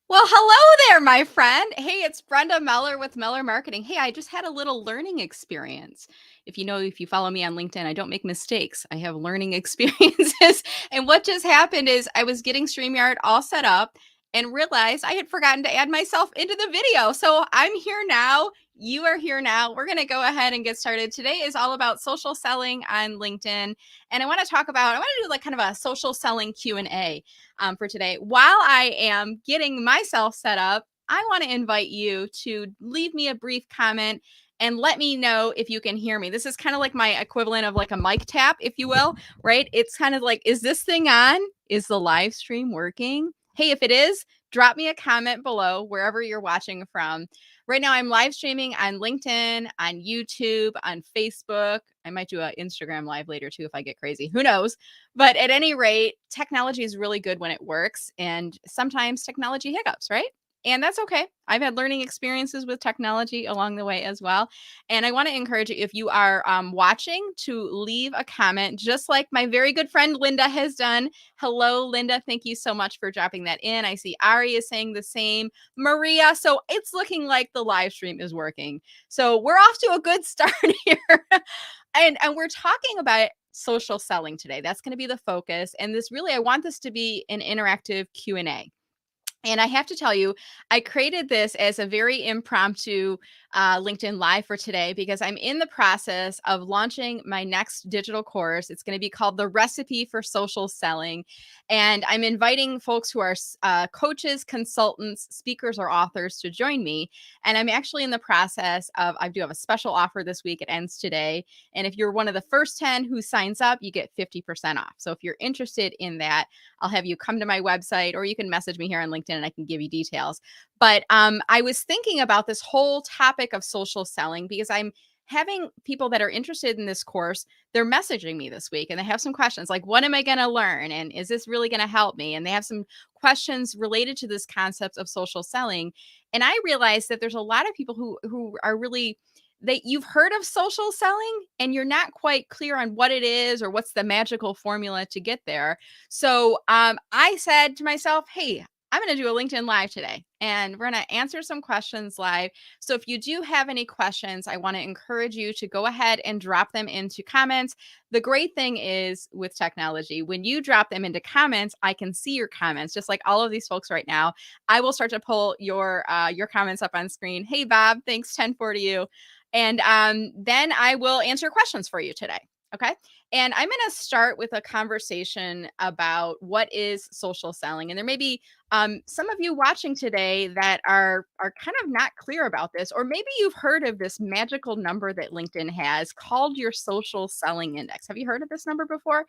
Well, hello there, my friend. Hey, it's Brenda Meller with Meller Marketing. Hey, I just had a little learning experience. If you follow me on LinkedIn, I don't make mistakes. I have learning experiences. And what just happened is I was getting StreamYard all set up and realized I had forgotten to add myself into the video. So I'm here now. You are here now. We're going to go ahead and get started. Today is all about social selling on LinkedIn. And I want to do like kind of a social selling Q&A for today. While I am getting myself set up, I want to invite you to leave me a brief comment and let me know if you can hear me. This is kind of like my equivalent of like a mic tap, if you will, right? It's kind of like, is this thing on? Is the live stream working? Hey, if it is, drop me a comment below wherever you're watching from. Right now, I'm live streaming on LinkedIn, on YouTube, on Facebook. I might do an Instagram live later too if I get crazy. Who knows? But at any rate, technology is really good when it works. And sometimes technology hiccups, right? And that's okay. I've had learning experiences with technology along the way as well. And I want to encourage you, if you are watching, to leave a comment, just like my very good friend Linda has done. Hello, Linda. Thank you so much for dropping that in. I see Ari is saying the same. Maria. So it's looking like the live stream is working. So we're off to a good start here. And we're talking about social selling today. That's going to be the focus. And I want this to be an interactive Q&A. And I have to tell you, I created this as a very impromptu LinkedIn Live for today because I'm in the process of launching my next digital course. It's going to be called The Recipe for Social Selling. And I'm inviting folks who are coaches, consultants, speakers, or authors to join me. And I'm actually in the process of, I do have a special offer this week. It ends today. And if you're one of the first 10 who signs up, you get 50% off. So if you're interested in that, I'll have you come to my website or you can message me here on LinkedIn and I can give you details. But I was thinking about this whole topic of social selling because I'm having people that are interested in this course. They're messaging me this week and they have some questions like, what am I going to learn? And is this really going to help me? And they have some questions related to this concept of social selling. And I realized that there's a lot of people who are really that you've heard of social selling and you're not quite clear on what it is or what's the magical formula to get there. So I said to myself, hey, I'm going to do a LinkedIn Live today and we're going to answer some questions live. So if you do have any questions, I want to encourage you to go ahead and drop them into comments. The great thing is with technology, when you drop them into comments, I can see your comments, just like all of these folks right now. I will start to pull your comments up on screen. Hey, Bob, thanks, 1040 you. And then I will answer questions for you today. Okay. And I'm going to start with a conversation about what is social selling. And there may be some of you watching today that are kind of not clear about this, or maybe you've heard of this magical number that LinkedIn has called your social selling index. Have you heard of this number before?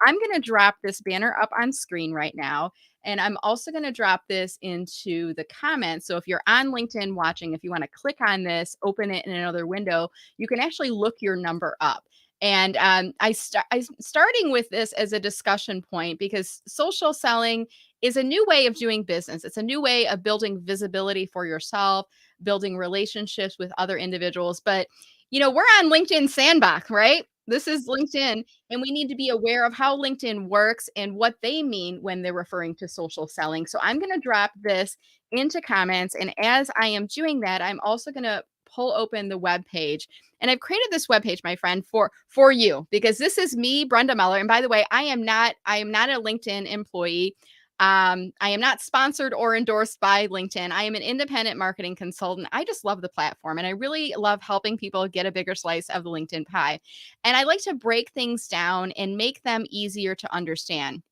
I'm going to drop this banner up on screen right now. And I'm also going to drop this into the comments. So if you're on LinkedIn watching, if you want to click on this, open it in another window, you can actually look your number up. And I'm starting with this as a discussion point because social selling is a new way of doing business. It's a new way of building visibility for yourself, building relationships with other individuals. But, we're on LinkedIn Sandbox, right? This is LinkedIn, and we need to be aware of how LinkedIn works and what they mean when they're referring to social selling. So I'm going to drop this into comments. And as I am doing that, I'm also going to pull open the web page. And I've created this web page, my friend, for you because this is me, Brenda Meller. And by the way, I am not a LinkedIn employee. I am not sponsored or endorsed by LinkedIn. I am an independent marketing consultant. I just love the platform and I really love helping people get a bigger slice of the LinkedIn pie. And I like to break things down and make them easier to understand.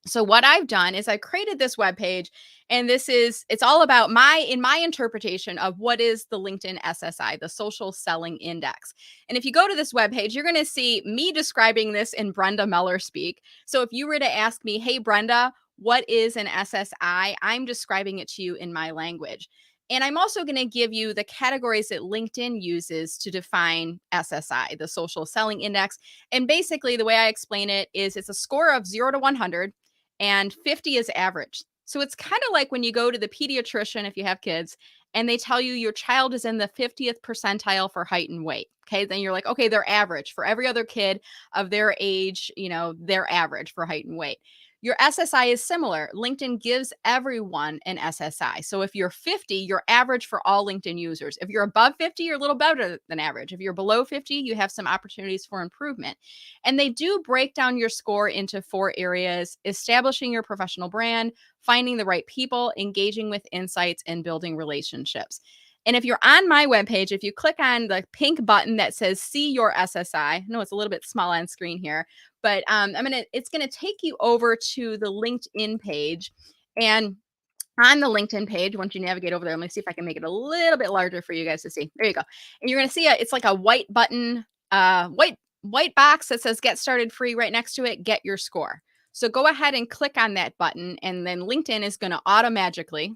So what I've done is I created this webpage, and it's all about in my interpretation of what is the LinkedIn SSI, the Social Selling Index. And if you go to this webpage, you're going to see me describing this in Brenda Meller speak. So if you were to ask me, hey, Brenda, what is an SSI? I'm describing it to you in my language. And I'm also going to give you the categories that LinkedIn uses to define SSI, the Social Selling Index. And basically, the way I explain it is it's a score of 0 to 100. And 50 is average. So it's kind of like when you go to the pediatrician, if you have kids, and they tell you your child is in the 50th percentile for height and weight. Okay. Then you're like, okay, they're average for every other kid of their age, they're average for height and weight. Your SSI is similar. LinkedIn gives everyone an SSI. So if you're 50, you're average for all LinkedIn users. If you're above 50, you're a little better than average. If you're below 50, you have some opportunities for improvement. And they do break down your score into 4 areas: establishing your professional brand, finding the right people, engaging with insights, and building relationships. And if you're on my webpage, if you click on the pink button that says see your SSI, I know it's a little bit small on screen here, but it's gonna take you over to the LinkedIn page. And on the LinkedIn page, once you navigate over there, let me see if I can make it a little bit larger for you guys to see. There you go. And you're gonna see it's like a white button, white box that says get started free. Right next to it, get your score. So go ahead and click on that button, and then LinkedIn is gonna automatically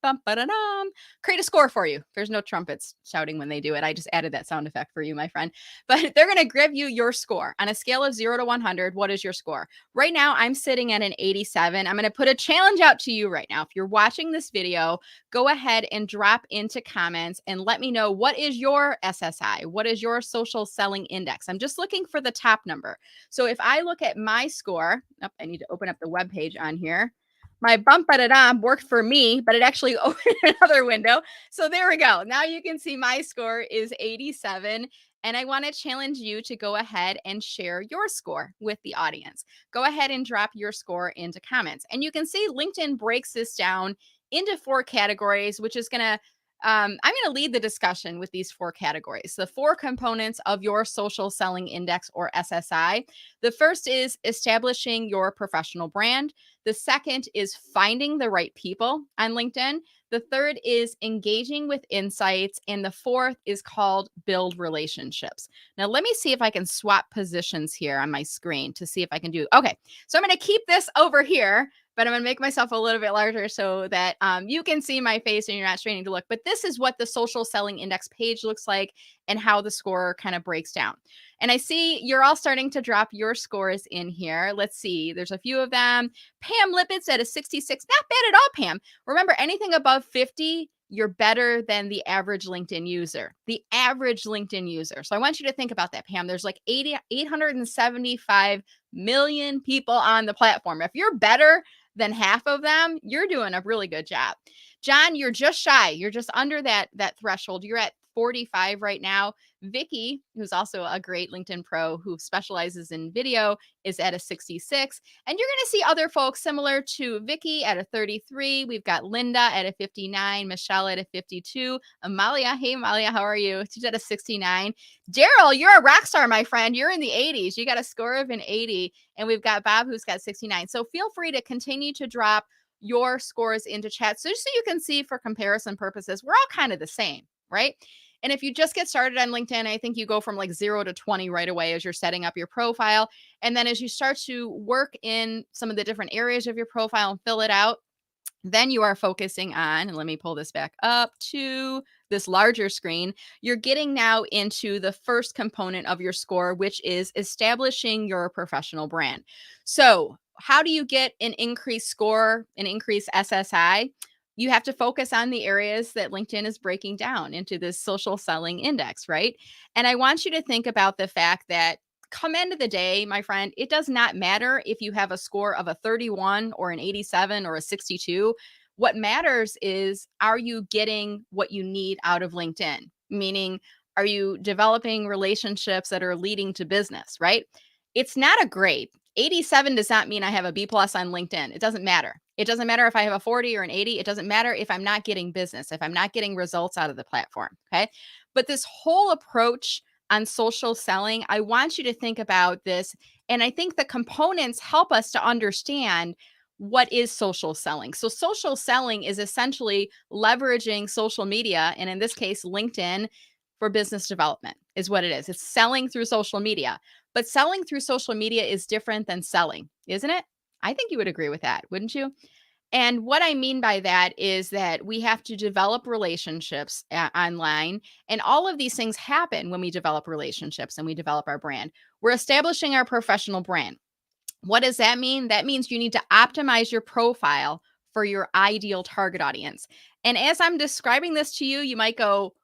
bum, ba-da-dum, create a score for you. There's no trumpets shouting when they do it. I just added that sound effect for you, my friend. But they're going to give you your score on a scale of 0 to 100. What is your score? Right now, I'm sitting at an 87. I'm going to put a challenge out to you right now. If you're watching this video, go ahead and drop into comments and let me know, what is your SSI? What is your social selling index? I'm just looking for the top number. So if I look at my score, I need to open up the web page on here. My bump worked for me, but it actually opened another window. So there we go. Now you can see my score is 87. And I want to challenge you to go ahead and share your score with the audience. Go ahead and drop your score into comments. And you can see LinkedIn breaks this down into 4 categories, which is going to I'm going to lead the discussion with these 4 categories, the 4 components of your social selling index, or SSI. The first is establishing your professional brand. The second is finding the right people on LinkedIn. The third is engaging with insights. And the fourth is called build relationships. Now, let me see if I can swap positions here on my screen to see if I can do. Okay, so I'm going to keep this over here, but I'm going to make myself a little bit larger so that you can see my face and you're not straining to look. But this is what the social selling index page looks like and how the score kind of breaks down. And I see you're all starting to drop your scores in here. Let's see. There's a few of them. Pam Lippett's at a 66. Not bad at all, Pam. Remember, anything above 50, you're better than the average LinkedIn user. The average LinkedIn user. So I want you to think about that, Pam. There's like 875 million people on the platform. If you're better than half of them, you're doing a really good job. John, you're just shy. You're just under that threshold. You're at 45 right now. Vicky, who's also a great LinkedIn pro who specializes in video, is at a 66. And you're going to see other folks similar to Vicky at a 33. We've got Linda at a 59, Michelle at a 52, Amalia. Hey, Amalia, how are you? She's at a 69. Daryl, you're a rock star, my friend. You're in the 80s. You got a score of an 80. And we've got Bob, who's got 69. So feel free to continue to drop your scores into chat, so just so you can see, for comparison purposes, we're all kind of the same, right? And if you just get started on LinkedIn, I think you go from like 0 to 20 right away as you're setting up your profile. And then as you start to work in some of the different areas of your profile and fill it out, then you are focusing on, and let me pull this back up to this larger screen. You're getting now into the first component of your score, which is establishing your professional brand. So how do you get an increased score, an increased SSI? You have to focus on the areas that LinkedIn is breaking down into this social selling index, right? And I want you to think about the fact that come end of the day, my friend, it does not matter if you have a score of a 31 or an 87 or a 62. What matters is, are you getting what you need out of LinkedIn? Meaning, are you developing relationships that are leading to business, right? It's not a grade. 87 does not mean I have a B plus on LinkedIn. It doesn't matter. It doesn't matter if I have a 40 or an 80. It doesn't matter if I'm not getting business, if I'm not getting results out of the platform. Okay. But this whole approach on social selling, I want you to think about this. And I think the components help us to understand what is social selling. So social selling is essentially leveraging social media, and in this case, LinkedIn, for business development is what it is. It's selling through social media. But selling through social media is different than selling, isn't it? I think you would agree with that, wouldn't you? And what I mean by that is that we have to develop relationships online. And all of these things happen when we develop relationships and we develop our brand. We're establishing our professional brand. What does that mean? That means you need to optimize your profile for your ideal target audience. And as I'm describing this to you, you might go,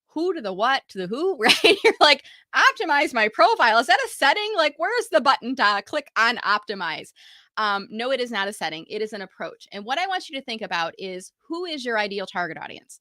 who to the what to the who, right? You're like, optimize my profile. Is that a setting? Like, where's the button to click on optimize? No, it is not a setting. It is an approach. And what I want you to think about is who is your ideal target audience?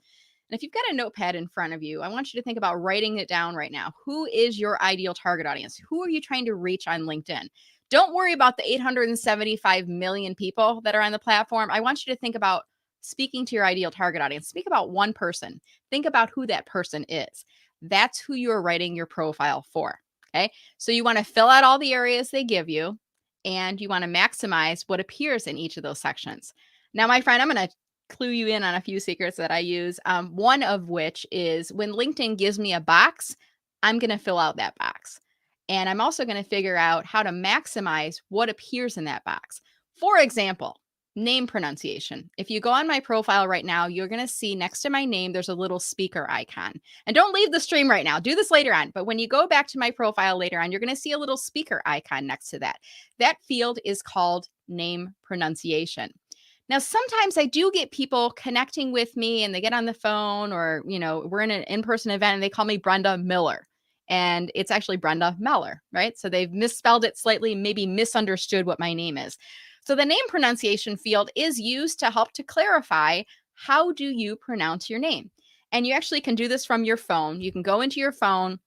And if you've got a notepad in front of you, I want you to think about writing it down right now. Who is your ideal target audience? Who are you trying to reach on LinkedIn? Don't worry about the 875 million people that are on the platform. I want you to think about speaking to your ideal target audience. Speak about one person. Think about who that person is. That's who you're writing your profile for. Okay. So you want to fill out all the areas they give you, and you want to maximize what appears in each of those sections. Now, my friend, I'm going to clue you in on a few secrets that I use. One of which is when LinkedIn gives me a box, I'm going to fill out that box. And I'm also going to figure out how to maximize what appears in that box. For example, name pronunciation. If you go on my profile right now, you're going to see next to my name, there's a little speaker icon. And don't leave the stream right now. Do this later on. But when you go back to my profile later on, you're going to see a little speaker icon next to that. That field is called name pronunciation. Now, sometimes I do get people connecting with me and they get on the phone, or, we're in an in-person event and they call me Brenda Miller. And it's actually Brenda Meller, right? So they've misspelled it slightly, maybe misunderstood what my name is. So the name pronunciation field is used to help to clarify, how do you pronounce your name? And you actually can do this from your phone. You can go into your phone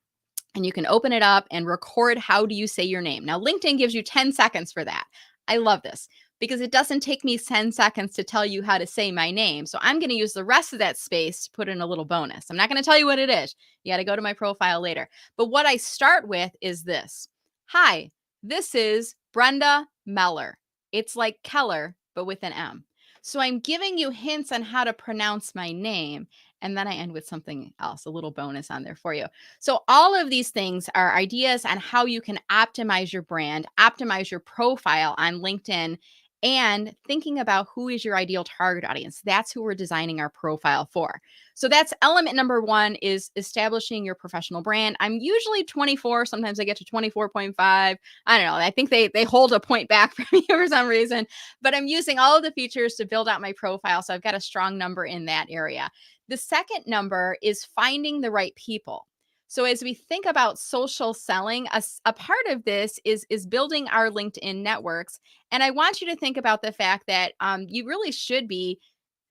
and you can open it up and record, how do you say your name? Now, LinkedIn gives you 10 seconds for that. I love this because it doesn't take me 10 seconds to tell you how to say my name. So I'm going to use the rest of that space to put in a little bonus. I'm not going to tell you what it is. You got to go to my profile later. But what I start with is this. Hi, this is Brenda Meller. It's like Keller, but with an M. So I'm giving you hints on how to pronounce my name. And then I end with something else, a little bonus on there for you. So all of these things are ideas on how you can optimize your brand, optimize your profile on LinkedIn, and thinking about who is your ideal target audience. That's who we're designing our profile for. So that's element number one, is establishing your professional brand. I'm usually 24. Sometimes I get to 24.5. I don't know. I think they hold a point back for me for some reason, but I'm using all of the features to build out my profile. So I've got a strong number in that area. The second number is finding the right people. So as we think about social selling, a part of this is building our LinkedIn networks. And I want you to think about the fact that you really should be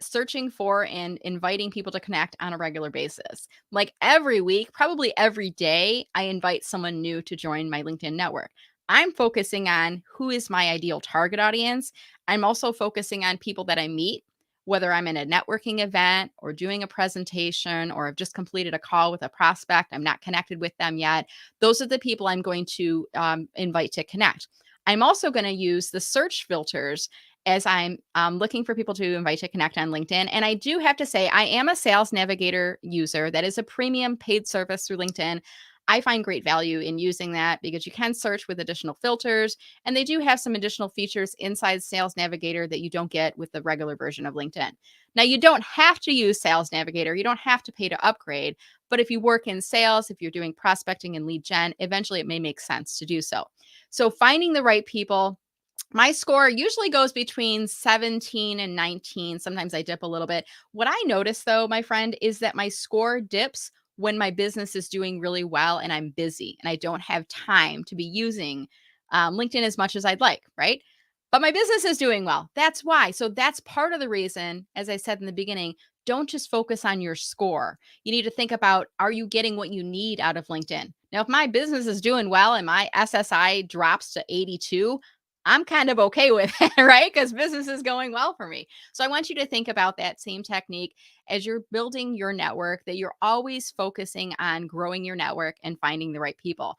searching for and inviting people to connect on a regular basis. Like every week, probably every day, I invite someone new to join my LinkedIn network. I'm focusing on who is my ideal target audience. I'm also focusing on people that I meet, whether I'm in a networking event or doing a presentation, or I've just completed a call with a prospect. I'm not connected with them yet. Those are the people I'm going to invite to connect. I'm also going to use the search filters as I'm looking for people to invite to connect on LinkedIn. And I do have to say, I am a Sales Navigator user. That is a premium paid service through LinkedIn. I find great value in using that because you can search with additional filters, and they do have some additional features inside Sales Navigator that you don't get with the regular version of LinkedIn. Now, you don't have to use Sales Navigator. You don't have to pay to upgrade, but if you work in sales, if you're doing prospecting and lead gen, eventually it may make sense to do so. So finding the right people. My score usually goes between 17 and 19. Sometimes I dip a little bit. What I notice, though, my friend, is that my score dips when my business is doing really well and I'm busy and I don't have time to be using LinkedIn as much as I'd like, right? But my business is doing well. That's why. So that's part of the reason, as I said in the beginning, don't just focus on your score. You need to think about, are you getting what you need out of LinkedIn? Now, if my business is doing well and my SSI drops to 82, I'm kind of okay with it, right? Because business is going well for me. So I want you to think about that same technique as you're building your network, that you're always focusing on growing your network and finding the right people.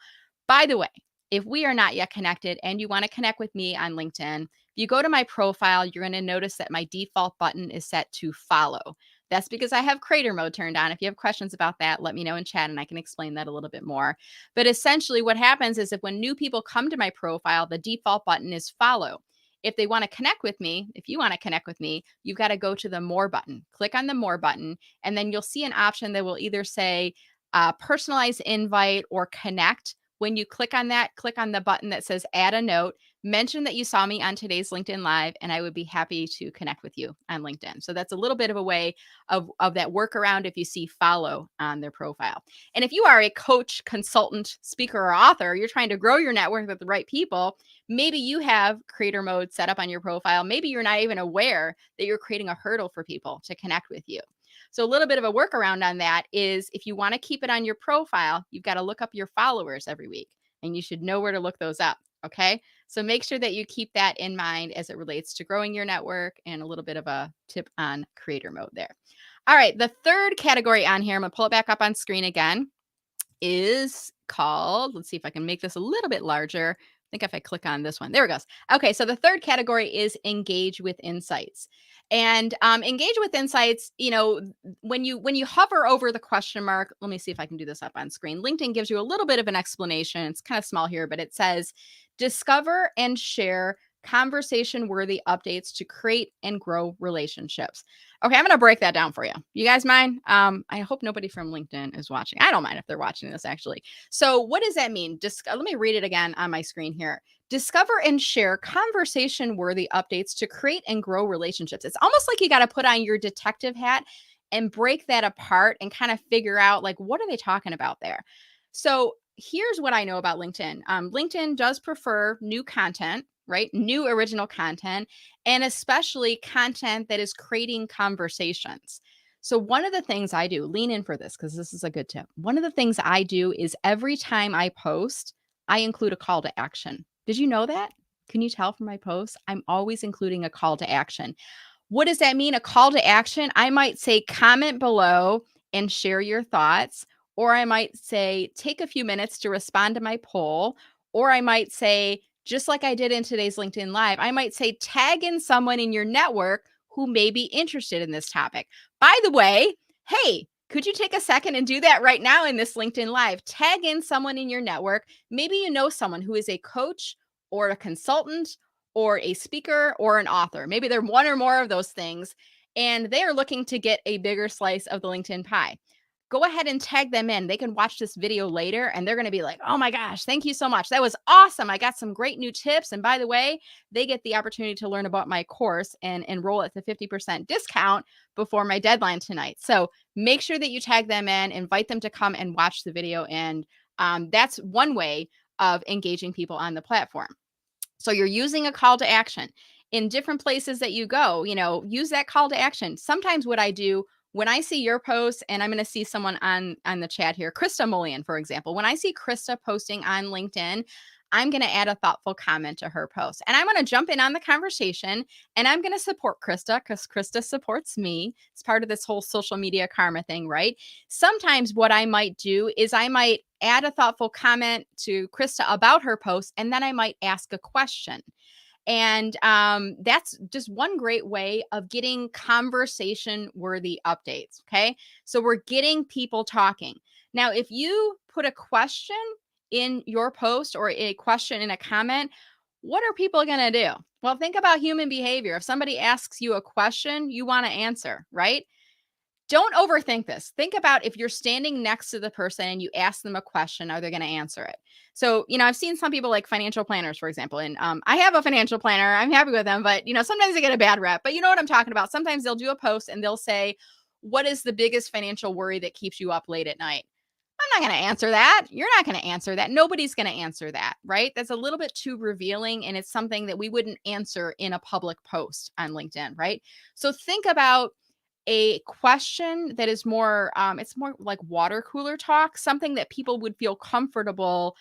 By the way, if we are not yet connected and you want to connect with me on LinkedIn, if you go to my profile, you're going to notice that my default button is set to follow. That's because I have creator mode turned on. If you have questions about that, let me know in chat and I can explain that a little bit more. But essentially what happens is, if when new people come to my profile, the default button is follow. If they want to connect with me, if you want to connect with me, you've got to go to the more button, click on the more button, and then you'll see an option that will either say personalize invite or connect. When you click on that, click on the button that says add a note. mention that you saw me on today's LinkedIn Live, and I would be happy to connect with you on LinkedIn. So that's a little bit of a way of that workaround if you see follow on their profile. And if you are a coach, consultant, speaker, or author, you're trying to grow your network with the right people, maybe you have creator mode set up on your profile. Maybe you're not even aware that you're creating a hurdle for people to connect with you. So a little bit of a workaround on that is if you want to keep it on your profile, you've got to look up your followers every week, and you should know where to look those up. Okay. So make sure that you keep that in mind as it relates to growing your network, and a little bit of a tip on creator mode there. All right. The third category on here, I'm going to pull it back up on screen again, is called, let's see if I can make this a little bit larger. I think if I click on this one, there it goes. Okay, so the third category is engage with insights. And engage with insights, when you hover over the question mark, let me see if I can do this up on screen. LinkedIn gives you a little bit of an explanation. It's kind of small here, but it says, discover and share conversation worthy updates to create and grow relationships. Okay, I'm going to break that down for you. You guys mind? I hope nobody from LinkedIn is watching. I don't mind if they're watching this, actually. So what does that mean? Let me read it again on my screen here. Discover and share conversation worthy updates to create and grow relationships. It's almost like you got to put on your detective hat and break that apart and kind of figure out, like, what are they talking about there? So here's what I know about LinkedIn. LinkedIn does prefer new content, right? New original content, and especially content that is creating conversations. So one of the things I do, lean in for this because this is a good tip. One of the things I do is every time I post, I include a call to action. Did you know that? Can you tell from my posts? I'm always including a call to action. What does that mean? A call to action? I might say, comment below and share your thoughts. Or I might say, take a few minutes to respond to my poll. Or I might say, just like I did in today's LinkedIn Live, I might say, tag in someone in your network who may be interested in this topic. By the way, hey, could you take a second and do that right now in this LinkedIn Live? Tag in someone in your network. Maybe you know someone who is a coach or a consultant or a speaker or an author. Maybe they're one or more of those things, and they are looking to get a bigger slice of the LinkedIn pie. Go ahead and tag them in. They can watch this video later and they're going to be like, oh my gosh, thank you so much. That was awesome. I got some great new tips. And by the way, they get the opportunity to learn about my course and enroll at the 50% discount before my deadline tonight. So make sure that you tag them in, invite them to come and watch the video. And that's one way of engaging people on the platform. So you're using a call to action in different places that you go, use that call to action. Sometimes what I do when I see your posts, and I'm going to see someone on the chat here, Krista Mullion, for example, when I see Krista posting on LinkedIn, I'm going to add a thoughtful comment to her post, and I'm going to jump in on the conversation, and I'm going to support Krista because Krista supports me. It's part of this whole social media karma thing, right? Sometimes what I might do is I might add a thoughtful comment to Krista about her post, and then I might ask a question. And that's just one great way of getting conversation worthy updates. Okay. So we're getting people talking. Now, if you put a question in your post or a question in a comment, what are people going to do? Well, think about human behavior. If somebody asks you a question, you want to answer, right? Don't overthink this. Think about if you're standing next to the person and you ask them a question, are they going to answer it? So, I've seen some people like financial planners, for example, and I have a financial planner. I'm happy with them, but, sometimes they get a bad rep. But you know what I'm talking about? Sometimes they'll do a post and they'll say, what is the biggest financial worry that keeps you up late at night? I'm not going to answer that. You're not going to answer that. Nobody's going to answer that, right? That's a little bit too revealing, and it's something that we wouldn't answer in a public post on LinkedIn, right? So think about a question that is more it's more like water cooler talk, something that people would feel comfortable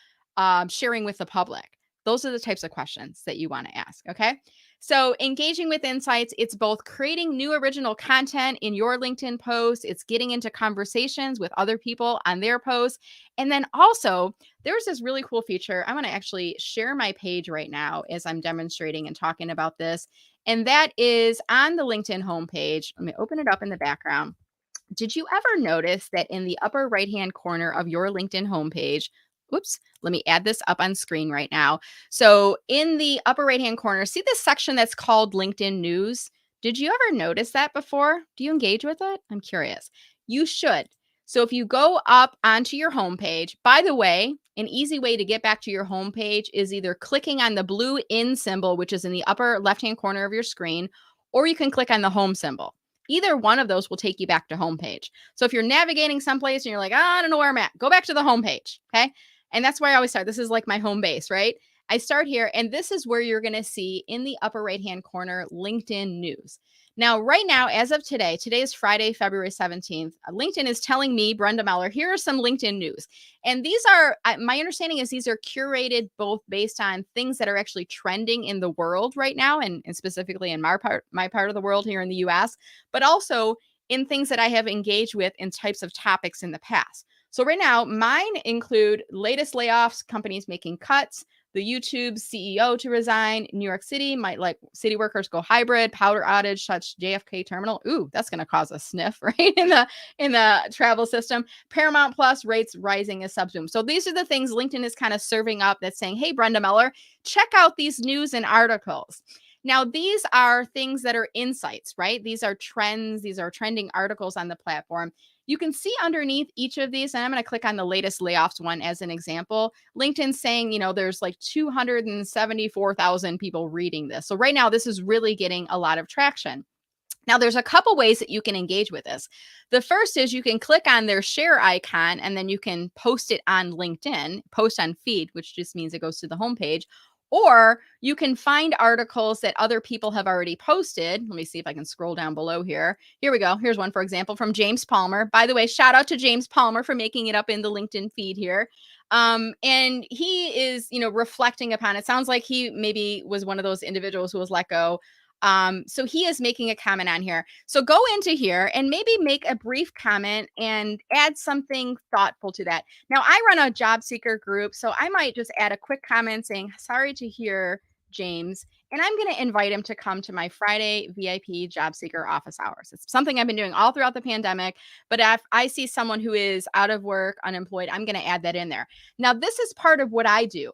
sharing with the public. Those are the types of questions that you want to ask. Okay, so engaging with insights, it's both creating new original content in your LinkedIn posts, it's getting into conversations with other people on their posts, and then also there's this really cool feature. I'm going to actually share my page right now as I'm demonstrating and talking about this. And that is on the LinkedIn homepage. Let me open it up in the background. Did you ever notice that in the upper right-hand corner of your LinkedIn homepage, whoops, let me add this up on screen right now. So in the upper right-hand corner, see this section that's called LinkedIn News? Did you ever notice that before? Do you engage with it? I'm curious. You should. So if you go up onto your homepage, by the way, an easy way to get back to your homepage is either clicking on the blue in symbol, which is in the upper left-hand corner of your screen, or you can click on the home symbol. Either one of those will take you back to homepage. So if you're navigating someplace and you're like, oh, I don't know where I'm at, go back to the homepage. Okay. And that's where I always start. This is like my home base, right? I start here, and this is where you're going to see in the upper right-hand corner LinkedIn news. Now, right now, as of today is Friday, February 17th. LinkedIn is telling me, Brenda Meller, here are some LinkedIn news. And these are, my understanding is these are curated both based on things that are actually trending in the world right now, and specifically in my part of the world here in the US, but also in things that I have engaged with in types of topics in the past. So right now, mine include latest layoffs, companies making cuts, the YouTube CEO to resign, New York City might let city workers go hybrid, power outage touch JFK terminal. Ooh, that's going to cause a sniff, right? In the travel system. Paramount Plus rates rising as Subsume. So these are the things LinkedIn is kind of serving up that's saying, hey, Brenda Meller, check out these news and articles. Now, these are things that are insights, right? These are trends. These are trending articles on the platform. You can see underneath each of these, and I'm going to click on the latest layoffs one as an example. LinkedIn's saying, there's like 274,000 people reading this. So right now, this is really getting a lot of traction. Now, there's a couple ways that you can engage with this. The first is you can click on their share icon, and then you can post it on LinkedIn, post on feed, which just means it goes to the homepage. Or you can find articles that other people have already posted. Let me see if I can scroll down below here. Here we go. Here's one, for example, from James Palmer. By the way, shout out to James Palmer for making it up in the LinkedIn feed here. And he is, reflecting upon it. Sounds like he maybe was one of those individuals who was let go. So he is making a comment on here. So go into here and maybe make a brief comment and add something thoughtful to that. Now, I run a job seeker group, so I might just add a quick comment saying, sorry to hear, James, and I'm going to invite him to come to my Friday VIP job seeker office hours. It's something I've been doing all throughout the pandemic, but if I see someone who is out of work, unemployed, I'm going to add that in there. Now, this is part of what I do.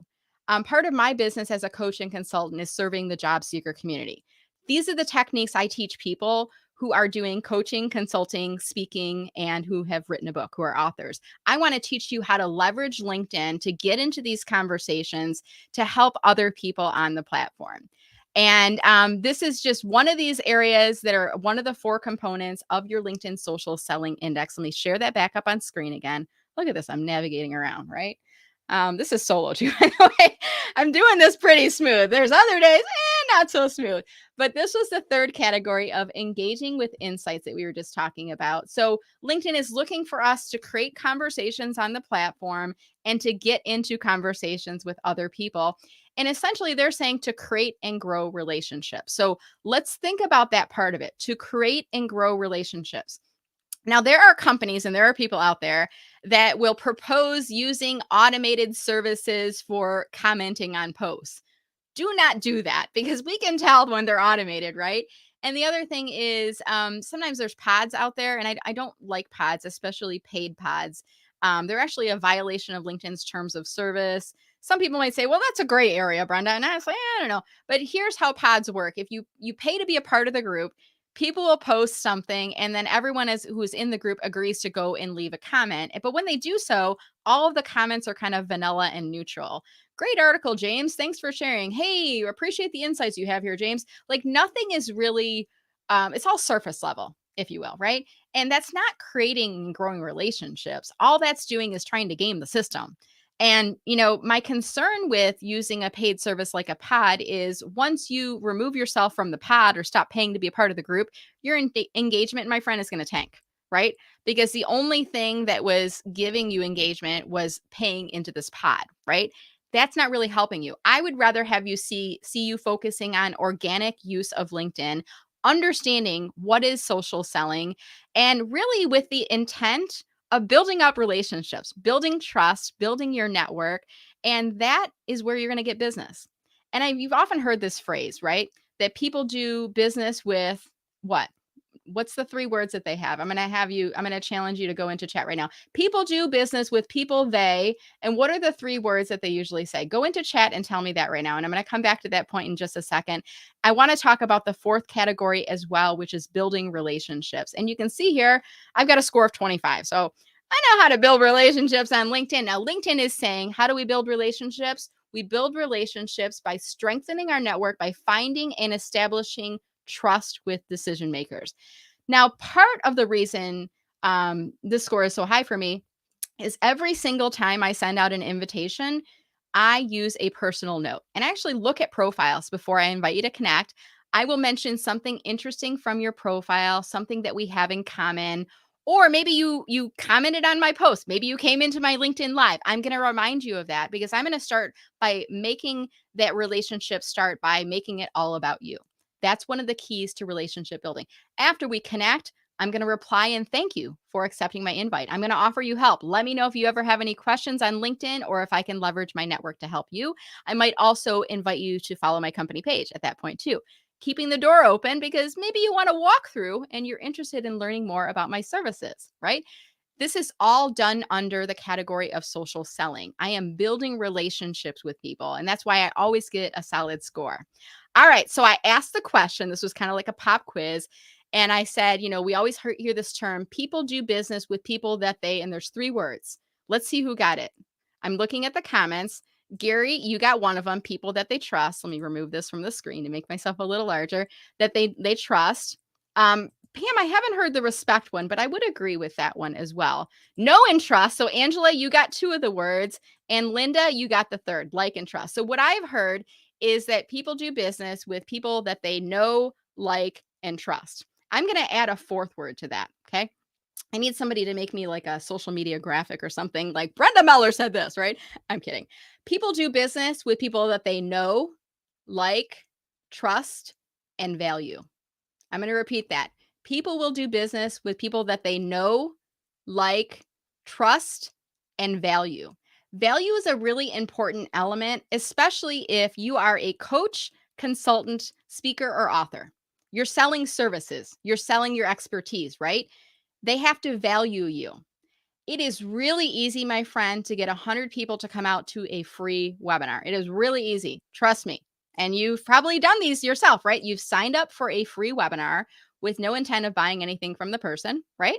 Part of my business as a coach and consultant is serving the job seeker community. These are the techniques I teach people who are doing coaching, consulting, speaking, and who have written a book, who are authors. I want to teach you how to leverage LinkedIn to get into these conversations to help other people on the platform. And this is just one of these areas that are one of the 4 components of your LinkedIn social selling index. Let me share that back up on screen again. Look at this. I'm navigating around, right? This is solo too, by the way. I'm doing this pretty smooth. There's other days, not so smooth. But this was the 3rd category of engaging with insights that we were just talking about. So LinkedIn is looking for us to create conversations on the platform and to get into conversations with other people. And essentially, they're saying to create and grow relationships. So let's think about that part of it, to create and grow relationships. Now, there are companies and there are people out there that will propose using automated services for commenting on posts. Do not do that, because we can tell when they're automated, right? And the other thing is sometimes there's pods out there, and I don't like pods, especially paid pods. They're actually a violation of LinkedIn's terms of service. Some people might say, well, that's a gray area, Brenda. And I was like, I don't know. But here's how pods work. If you pay to be a part of the group, people will post something, and then everyone who's in the group agrees to go and leave a comment. But when they do so, all of the comments are kind of vanilla and neutral. Great article, James. Thanks for sharing. Hey, appreciate the insights you have here, James. Like, nothing is really, it's all surface level, if you will, right? And that's not creating and growing relationships. All that's doing is trying to game the system. And, my concern with using a paid service like a pod is once you remove yourself from the pod or stop paying to be a part of the group, your engagement, my friend, is going to tank, right? Because the only thing that was giving you engagement was paying into this pod, right? That's not really helping you. I would rather have you see you focusing on organic use of LinkedIn, understanding what is social selling, and really with the intent of building up relationships, building trust, building your network. And that is where you're going to get business. And you've often heard this phrase, right? That people do business with what? What's the 3 words that they have? I'm going to challenge you to go into chat right now. People do business with people they, and what are the 3 words that they usually say? Go into chat and tell me that right now. And I'm going to come back to that point in just a second. I want to talk about the 4th category as well, which is building relationships. And you can see here, I've got a score of 25. So I know how to build relationships on LinkedIn. Now, LinkedIn is saying, how do we build relationships? We build relationships by strengthening our network, by finding and establishing trust with decision makers. Now, part of the reason this score is so high for me is every single time I send out an invitation, I use a personal note and I actually look at profiles before I invite you to connect. I will mention something interesting from your profile, something that we have in common, or maybe you commented on my post, maybe you came into my LinkedIn live. I'm going to remind you of that because I'm going to start by making that relationship start by making it all about you. That's one of the keys to relationship building. After we connect, I'm going to reply and thank you for accepting my invite. I'm going to offer you help. Let me know if you ever have any questions on LinkedIn or if I can leverage my network to help you. I might also invite you to follow my company page at that point too. Keeping the door open because maybe you want to walk through and you're interested in learning more about my services, right? This is all done under the category of social selling. I am building relationships with people, and that's why I always get a solid score. All right. So I asked the question. This was kind of like a pop quiz. And I said, we always hear this term people do business with people that they, and there's three words. Let's see who got it. I'm looking at the comments. Gary, you got one of them, people that they trust. Let me remove this from the screen to make myself a little larger, that they trust. Pam, I haven't heard the respect one, but I would agree with that one as well. Know and trust. So, Angela, you got two of the words, and Linda, you got the third, like and trust. So, what I've heard is that people do business with people that they know, like, and trust. I'm going to add a fourth word to that. Okay. I need somebody to make me like a social media graphic or something like Brenda Meller said this, right? I'm kidding. People do business with people that they know, like, trust, and value. I'm going to repeat that. People will do business with people that they know, like, trust, and value. Value is a really important element, especially if you are a coach, consultant, speaker, or author. You're selling services, you're selling your expertise, right? They have to value you. It is really easy, my friend, to get 100 people to come out to a free webinar. It is really easy. Trust me. And you've probably done these yourself, right? You've signed up for a free webinar with no intent of buying anything from the person, right?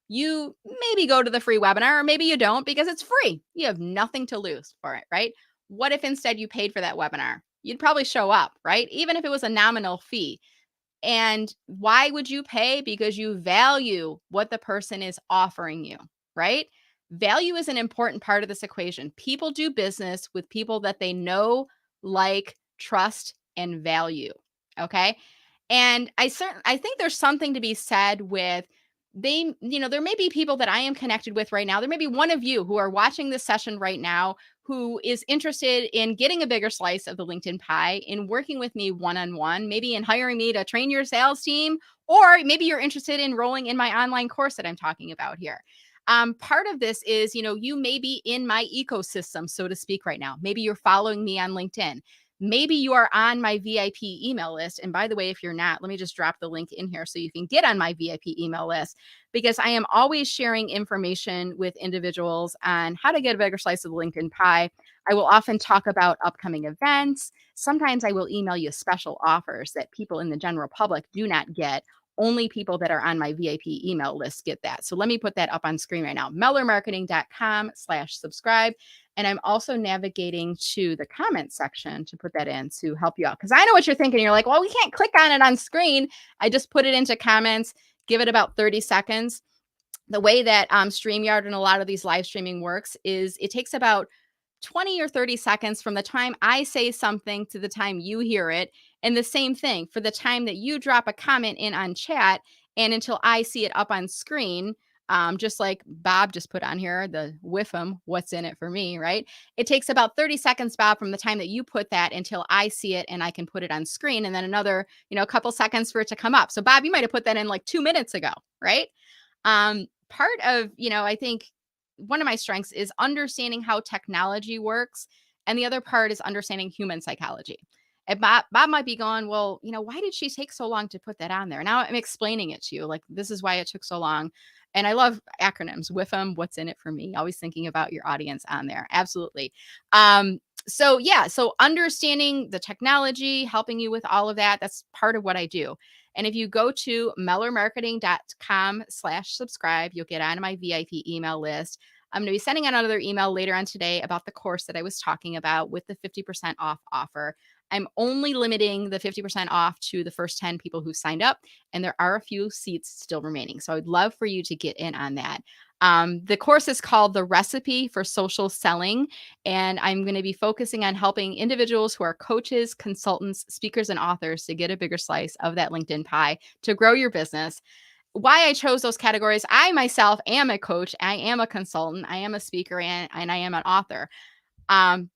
You maybe go to the free webinar or maybe you don't because it's free. You have nothing to lose for it, right? What if instead you paid for that webinar? You'd probably show up, right? Even if it was a nominal fee. And why would you pay? Because you value what the person is offering you, right? Value is an important part of this equation. People do business with people that they know, like, trust, and value. Okay. And I think there's something to be said with there may be people that I am connected with right now. There may be one of you who are watching this session right now who is interested in getting a bigger slice of the LinkedIn pie, in working with me one-on-one, maybe in hiring me to train your sales team, or maybe you're interested in enrolling in my online course that I'm talking about here. Part of this is, you may be in my ecosystem, so to speak, right now. Maybe you're following me on LinkedIn. Maybe you are on my VIP email list. And by the way, if you're not, let me just drop the link in here so you can get on my VIP email list because I am always sharing information with individuals on how to get a bigger slice of the LinkedIn pie. I will often talk about upcoming events. Sometimes I will email you special offers that people in the general public do not get. Only people that are on my VIP email list get that. So let me put that up on screen right now. MellerMarketing.com/subscribe. And I'm also navigating to the comment section to put that in to help you out. Because I know what you're thinking. You're like, well, we can't click on it on screen. I just put it into comments, give it about 30 seconds. The way that StreamYard and a lot of these live streaming works is it takes about 20 or 30 seconds from the time I say something to the time you hear it. And the same thing for the time that you drop a comment in on chat and until I see it up on screen. Just like Bob just put on here, the WIFM, what's in it for me, right? It takes about 30 seconds, Bob, from the time that you put that until I see it and I can put it on screen. And then another, a couple seconds for it to come up. So Bob, you might have put that in like 2 minutes ago, right? Part of, I think one of my strengths is understanding how technology works. And the other part is understanding human psychology. And Bob might be going, well, why did she take so long to put that on there? Now I'm explaining it to you. Like, this is why it took so long. And I love acronyms. WIFM, what's in it for me? Always thinking about your audience on there. Absolutely. So understanding the technology, helping you with all of that, that's part of what I do. And if you go to mellermarketing.com/subscribe, you'll get onto my VIP email list. I'm going to be sending out another email later on today about the course that I was talking about with the 50% off offer. I'm only limiting the 50% off to the first 10 people who signed up, and there are a few seats still remaining. So I'd love for you to get in on that. The course is called The Recipe for Social Selling, and I'm going to be focusing on helping individuals who are coaches, consultants, speakers, and authors to get a bigger slice of that LinkedIn pie to grow your business. Why I chose those categories: I myself am a coach, I am a consultant, I am a speaker, and I am an author.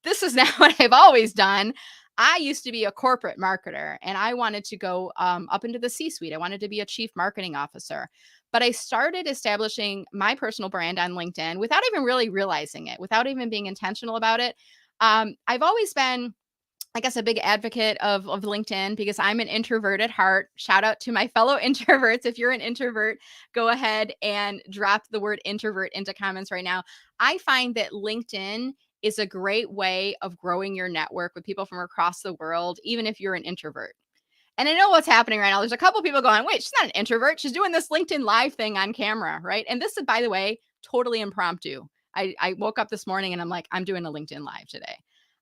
This is not what I've always done. I used to be a corporate marketer and I wanted to go up into the C-suite. I wanted to be a chief marketing officer. But I started establishing my personal brand on LinkedIn without even really realizing it, without even being intentional about it. I've always been, I guess, a big advocate of LinkedIn because I'm an introvert at heart. Shout out to my fellow introverts. If you're an introvert, go ahead and drop the word introvert into comments right now. I find that LinkedIn is a great way of growing your network with people from across the world, even if you're an introvert. And I know what's happening right now. There's a couple people going, wait, she's not an introvert. She's doing this LinkedIn live thing on camera, right? And this is, by the way, totally impromptu. I woke up this morning and I'm like, I'm doing a LinkedIn live today.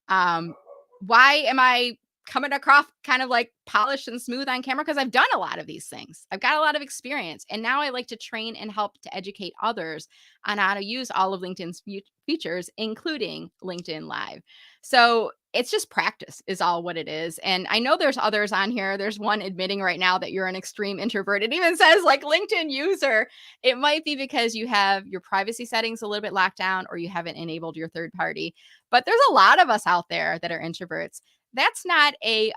Um, why am I coming across kind of like polished and smooth on camera? Because I've done a lot of these things. I've got a lot of experience. And now I like to train and help to educate others on how to use all of LinkedIn's features, including LinkedIn Live. So it's just practice is all what it is. And I know there's others on here. There's one admitting right now that you're an extreme introvert. It even says like LinkedIn user. It might be because you have your privacy settings a little bit locked down or you haven't enabled your third party. But there's a lot of us out there that are introverts. That's not a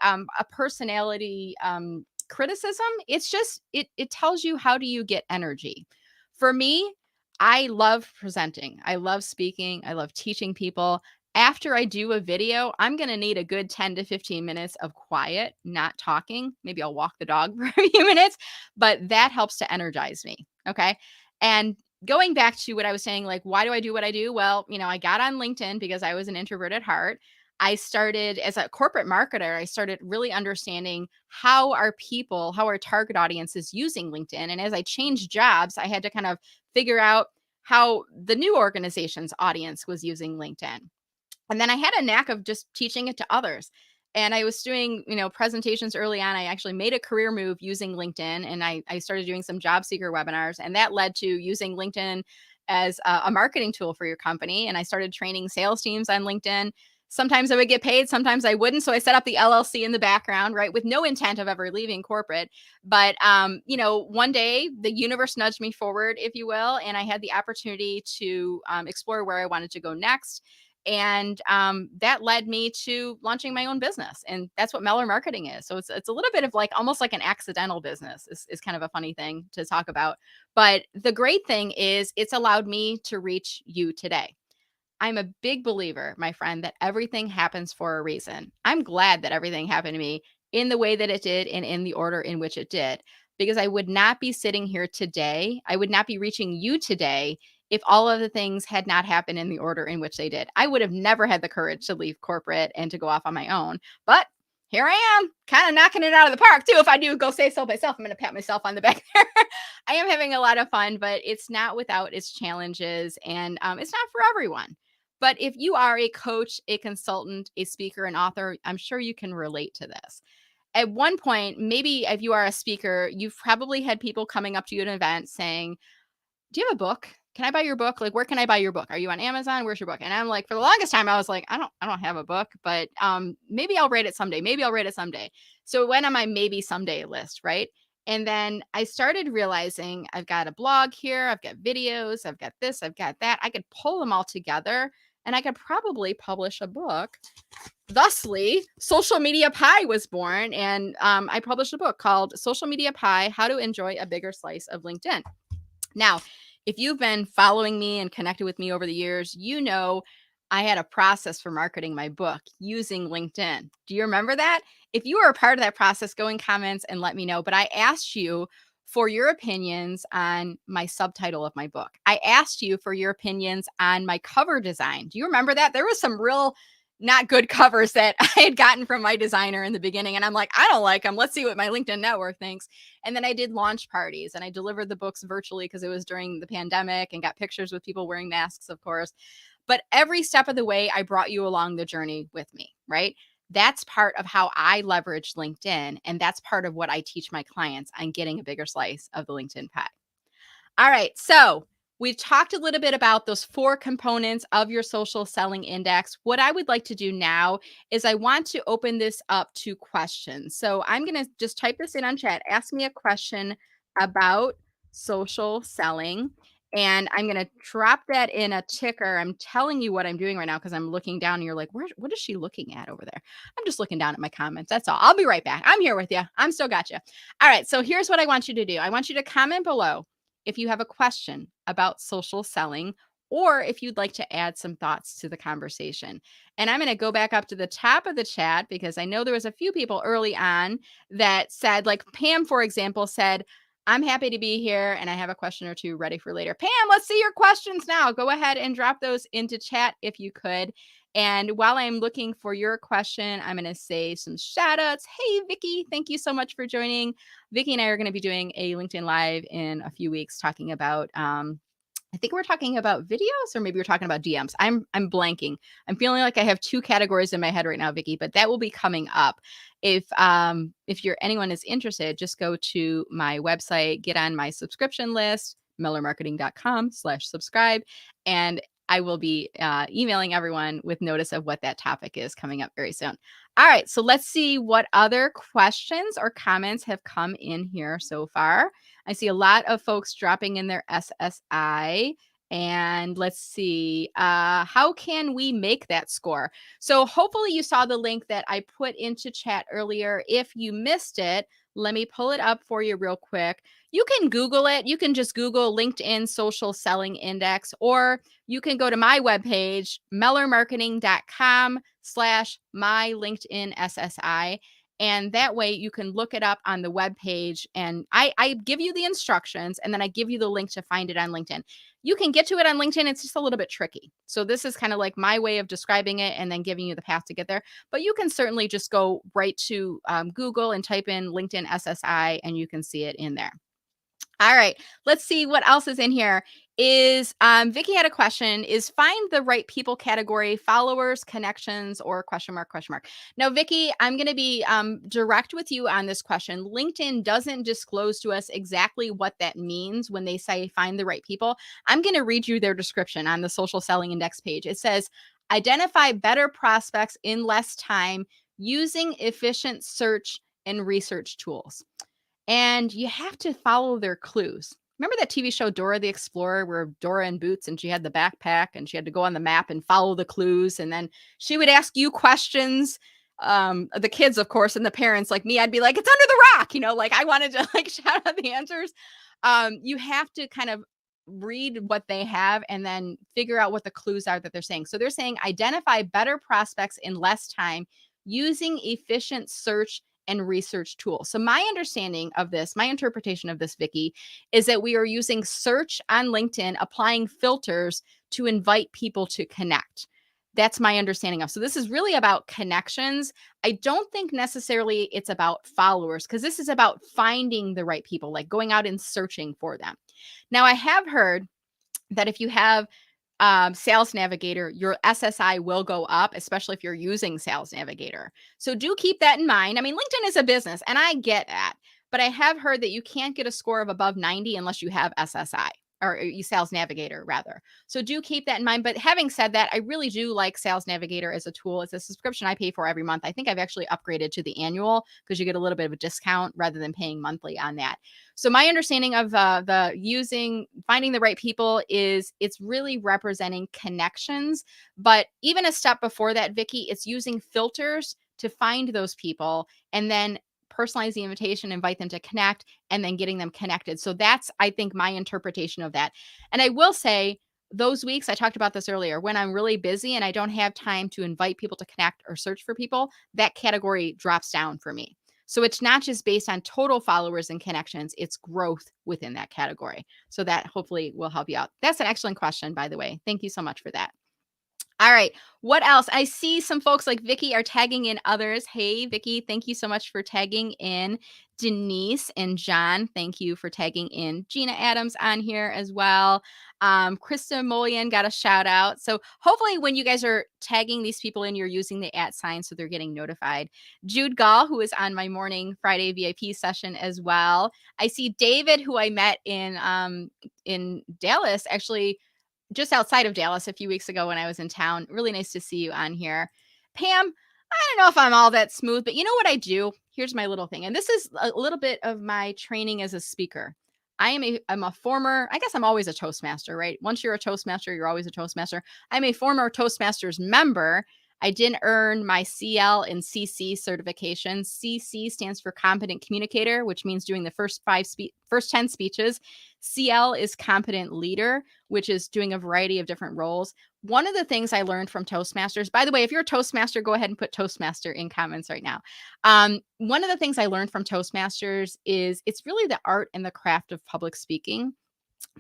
personality criticism. It's just it tells you, how do you get energy. For me, I love presenting. I love speaking. I love teaching people. After I do a video, I'm going to need a good 10 to 15 minutes of quiet, not talking. Maybe I'll walk the dog for a few minutes, but that helps to energize me. Okay. And going back to what I was saying, like, why do I do what I do? Well, I got on LinkedIn because I was an introvert at heart. I started as a corporate marketer. I started really understanding how our target audience is using LinkedIn. And as I changed jobs, I had to kind of figure out how the new organization's audience was using LinkedIn. And then I had a knack of just teaching it to others. And I was doing, presentations early on. I actually made a career move using LinkedIn, and I started doing some job seeker webinars, and that led to using LinkedIn as a marketing tool for your company. And I started training sales teams on LinkedIn. Sometimes I would get paid, sometimes I wouldn't. So I set up the LLC in the background, right, with no intent of ever leaving corporate. But, one day the universe nudged me forward, if you will, and I had the opportunity to explore where I wanted to go next. And that led me to launching my own business. And that's what Meller Marketing is. So it's a little bit of like almost like an accidental business is kind of a funny thing to talk about. But the great thing is it's allowed me to reach you today. I'm a big believer, my friend, that everything happens for a reason. I'm glad that everything happened to me in the way that it did and in the order in which it did, because I would not be sitting here today. I would not be reaching you today if all of the things had not happened in the order in which they did. I would have never had the courage to leave corporate and to go off on my own. But here I am, kind of knocking it out of the park too. If I do go say so myself, I'm going to pat myself on the back there. I am having a lot of fun, but it's not without its challenges, and it's not for everyone. But if you are a coach, a consultant, a speaker, an author, I'm sure you can relate to this. At one point, maybe if you are a speaker, you've probably had people coming up to you at an event saying, do you have a book? Can I buy your book? Like, where can I buy your book? Are you on Amazon? Where's your book? And I'm like, for the longest time, I was like, I don't have a book, but maybe I'll read it someday. Maybe I'll read it someday. So it went on my maybe someday list, right? And then I started realizing I've got a blog here, I've got videos, I've got this, I've got that. I could pull them all together and I could probably publish a book. Thusly, Social Media Pie was born, and I published a book called Social Media Pie: How to Enjoy a Bigger Slice of LinkedIn. Now, if you've been following me and connected with me over the years, you know I had a process for marketing my book using LinkedIn. Do you remember that? If you were a part of that process, go in comments and let me know. But I asked you for your opinions on my subtitle of my book. I asked you for your opinions on my cover design. Do you remember that? There was some real not good covers that I had gotten from my designer in the beginning. And I'm like, I don't like them. Let's see what my LinkedIn network thinks. And then I did launch parties and I delivered the books virtually because it was during the pandemic, and got pictures with people wearing masks, of course. But every step of the way, I brought you along the journey with me, right? That's part of how I leverage LinkedIn. And that's part of what I teach my clients on getting a bigger slice of the LinkedIn pie. All right. So we've talked a little bit about those four components of your social selling index. What I would like to do now is I want to open this up to questions. So I'm going to just type this in on chat. Ask me a question about social selling. And I'm going to drop that in a ticker. I'm telling you what I'm doing right now because I'm looking down and you're like, what is she looking at over there? I'm just looking down at my comments. That's all. I'll be right back. I'm here with you. I'm still got you. All right. So here's what I want you to do. I want you to comment below if you have a question about social selling, or if you'd like to add some thoughts to the conversation. And I'm going to go back up to the top of the chat because I know there was a few people early on that said, like Pam, for example, said, I'm happy to be here and I have a question or two ready for later. Pam, let's see your questions now. Go ahead and drop those into chat if you could. And while I'm looking for your question, I'm going to say some shout outs. Hey, Vicky, thank you so much for joining. Vicky and I are going to be doing a LinkedIn Live in a few weeks talking about, I think we're talking about videos, or maybe we're talking about DMs. I'm blanking. I'm feeling like I have two categories in my head right now, Vicky, but that will be coming up. If anyone is interested, just go to my website, get on my subscription list, millermarketing.com/subscribe, and I will be emailing everyone with notice of what that topic is coming up very soon. All right, so let's see what other questions or comments have come in here so far. I see a lot of folks dropping in their SSI. And let's see, how can we make that score? So hopefully you saw the link that I put into chat earlier. If you missed it, let me pull it up for you real quick. You can Google it. You can just Google LinkedIn Social Selling Index, or you can go to my webpage, mellermarketing.com/my LinkedIn SSI. And that way you can look it up on the web page, and I give you the instructions and then I give you the link to find it on LinkedIn. You can get to it on LinkedIn. It's just a little bit tricky. So this is kind of like my way of describing it and then giving you the path to get there. But you can certainly just go right to Google and type in LinkedIn SSI and you can see it in there. All right, let's see what else is in here. Is Vicky had a question, is find the right people category, followers, connections, or question mark, question mark. Now, Vicky, I'm going to be direct with you on this question. LinkedIn doesn't disclose to us exactly what that means when they say find the right people. I'm going to read you their description on the social selling index page. It says, identify better prospects in less time using efficient search and research tools. And you have to follow their clues. Remember that TV show Dora the Explorer, where Dora in boots and she had the backpack and she had to go on the map and follow the clues, and then she would ask you questions, the kids, of course, and the parents like me, I'd be like, it's under the rock, like I wanted to like shout out the answers. You have to kind of read what they have and then figure out what the clues are that they're saying. So they're saying identify better prospects in less time using efficient search and research tools. So my understanding of this, my interpretation of this, Vicky, is that we are using search on LinkedIn, applying filters to invite people to connect. That's my understanding of. So this is really about connections. I don't think necessarily it's about followers, because this is about finding the right people, like going out and searching for them. Now, I have heard that if you have Sales Navigator, your SSI will go up, especially if you're using Sales Navigator. So do keep that in mind. I mean, LinkedIn is a business and I get that, but I have heard that you can't get a score of above 90 unless you have SSI, or Sales Navigator rather. So do keep that in mind. But having said that, I really do like Sales Navigator as a tool. It's a subscription I pay for every month. I think I've actually upgraded to the annual because you get a little bit of a discount rather than paying monthly on that. So my understanding of finding the right people is it's really representing connections. But even a step before that, Vicky, it's using filters to find those people and then personalize the invitation, invite them to connect, and then getting them connected. So that's, I think, my interpretation of that. And I will say, those weeks, I talked about this earlier, when I'm really busy and I don't have time to invite people to connect or search for people, that category drops down for me. So it's not just based on total followers and connections, it's growth within that category. So that hopefully will help you out. That's an excellent question, by the way. Thank you so much for that. All right. What else? I see some folks like Vicky are tagging in others. Hey, Vicky, thank you so much for tagging in. Denise and John, thank you for tagging in. Gina Adams on here as well. Krista Molian got a shout out. So hopefully when you guys are tagging these people in, you're using the @ sign so they're getting notified. Jude Gall, who is on my morning Friday VIP session as well. I see David, who I met in Dallas, actually just outside of Dallas a few weeks ago when I was in town. Really nice to see you on here. Pam, I don't know if I'm all that smooth, but you know what I do? Here's my little thing. And this is a little bit of my training as a speaker. I'm a former, I guess I'm always a Toastmaster, right? Once you're a Toastmaster, you're always a Toastmaster. I'm a former Toastmasters member. I didn't earn my CL and CC certification. CC stands for Competent Communicator, which means doing the first 10 speeches. CL is Competent Leader, which is doing a variety of different roles. One of the things I learned from Toastmasters, by the way, if you're a Toastmaster, go ahead and put Toastmaster in comments right now. One of the things I learned from Toastmasters is it's really the art and the craft of public speaking.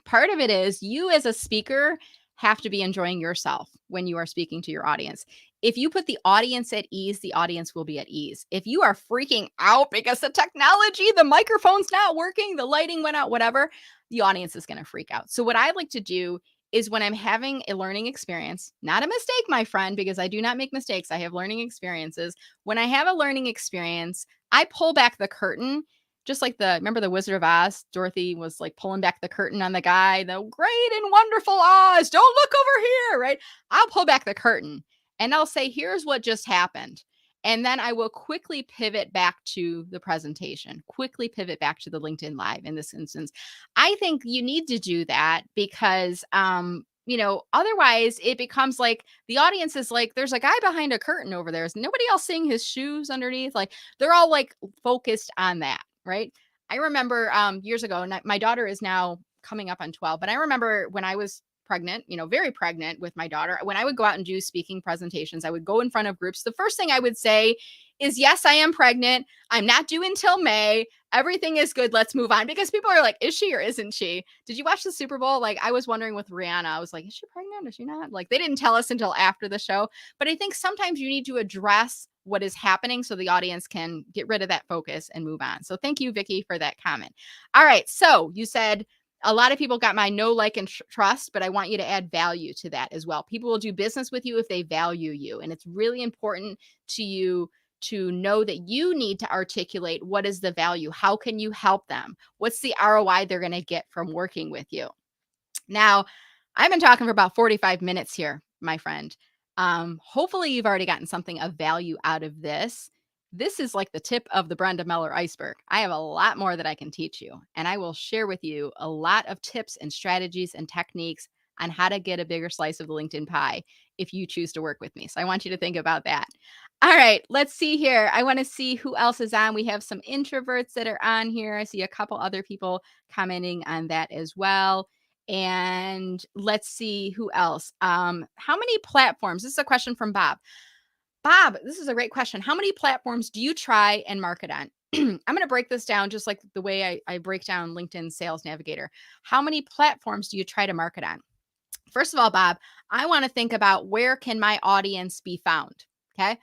Part of it is you as a speaker have to be enjoying yourself when you are speaking to your audience. If you put the audience at ease, the audience will be at ease. If you are freaking out because the technology, the microphone's not working, the lighting went out, whatever, the audience is going to freak out. So what I like to do is when I'm having a learning experience, not a mistake, my friend, because I do not make mistakes. I have learning experiences. When I have a learning experience, I pull back the curtain just like remember the Wizard of Oz? Dorothy was like pulling back the curtain on the guy, the great and wonderful Oz. Don't look over here, right? I'll pull back the curtain and I'll say, here's what just happened. And then I will quickly pivot back to the presentation, quickly pivot back to the LinkedIn Live in this instance. I think you need to do that because, otherwise it becomes like the audience is like, there's a guy behind a curtain over there. Is nobody else seeing his shoes underneath? Like they're all like focused on that. Right. I remember years ago, and my daughter is now coming up on 12, but I remember when I was pregnant, very pregnant with my daughter, when I would go out and do speaking presentations, I would go in front of groups. The first thing I would say is, yes, I am pregnant. I'm not due until May. Everything is good. Let's move on. Because people are like, is she or isn't she? Did you watch the Super Bowl? Like I was wondering with Rihanna, I was like, is she pregnant? Is she not? Like they didn't tell us until after the show. But I think sometimes you need to address what is happening so the audience can get rid of that focus and move on. So thank you, Vicky, for that comment. All right. So you said a lot of people got my know, like, and trust, but I want you to add value to that as well. People will do business with you if they value you. And it's really important to you to know that you need to articulate what is the value. How can you help them? What's the ROI they're going to get from working with you? Now, I've been talking for about 45 minutes here, my friend. Hopefully, you've already gotten something of value out of this. This is like the tip of the Brenda Meller iceberg. I have a lot more that I can teach you, and I will share with you a lot of tips and strategies and techniques on how to get a bigger slice of the LinkedIn pie if you choose to work with me. So I want you to think about that. All right, let's see here. I want to see who else is on. We have some introverts that are on here. I see a couple other people commenting on that as well. And let's see who else. How many platforms? This is a question from Bob. Bob, this is a great question. How many platforms do you try and market on? I'm going to break this down just like the way I break down LinkedIn Sales Navigator. How many platforms do you try to market on? First of all, Bob, I want to think about where can my audience be found? Okay.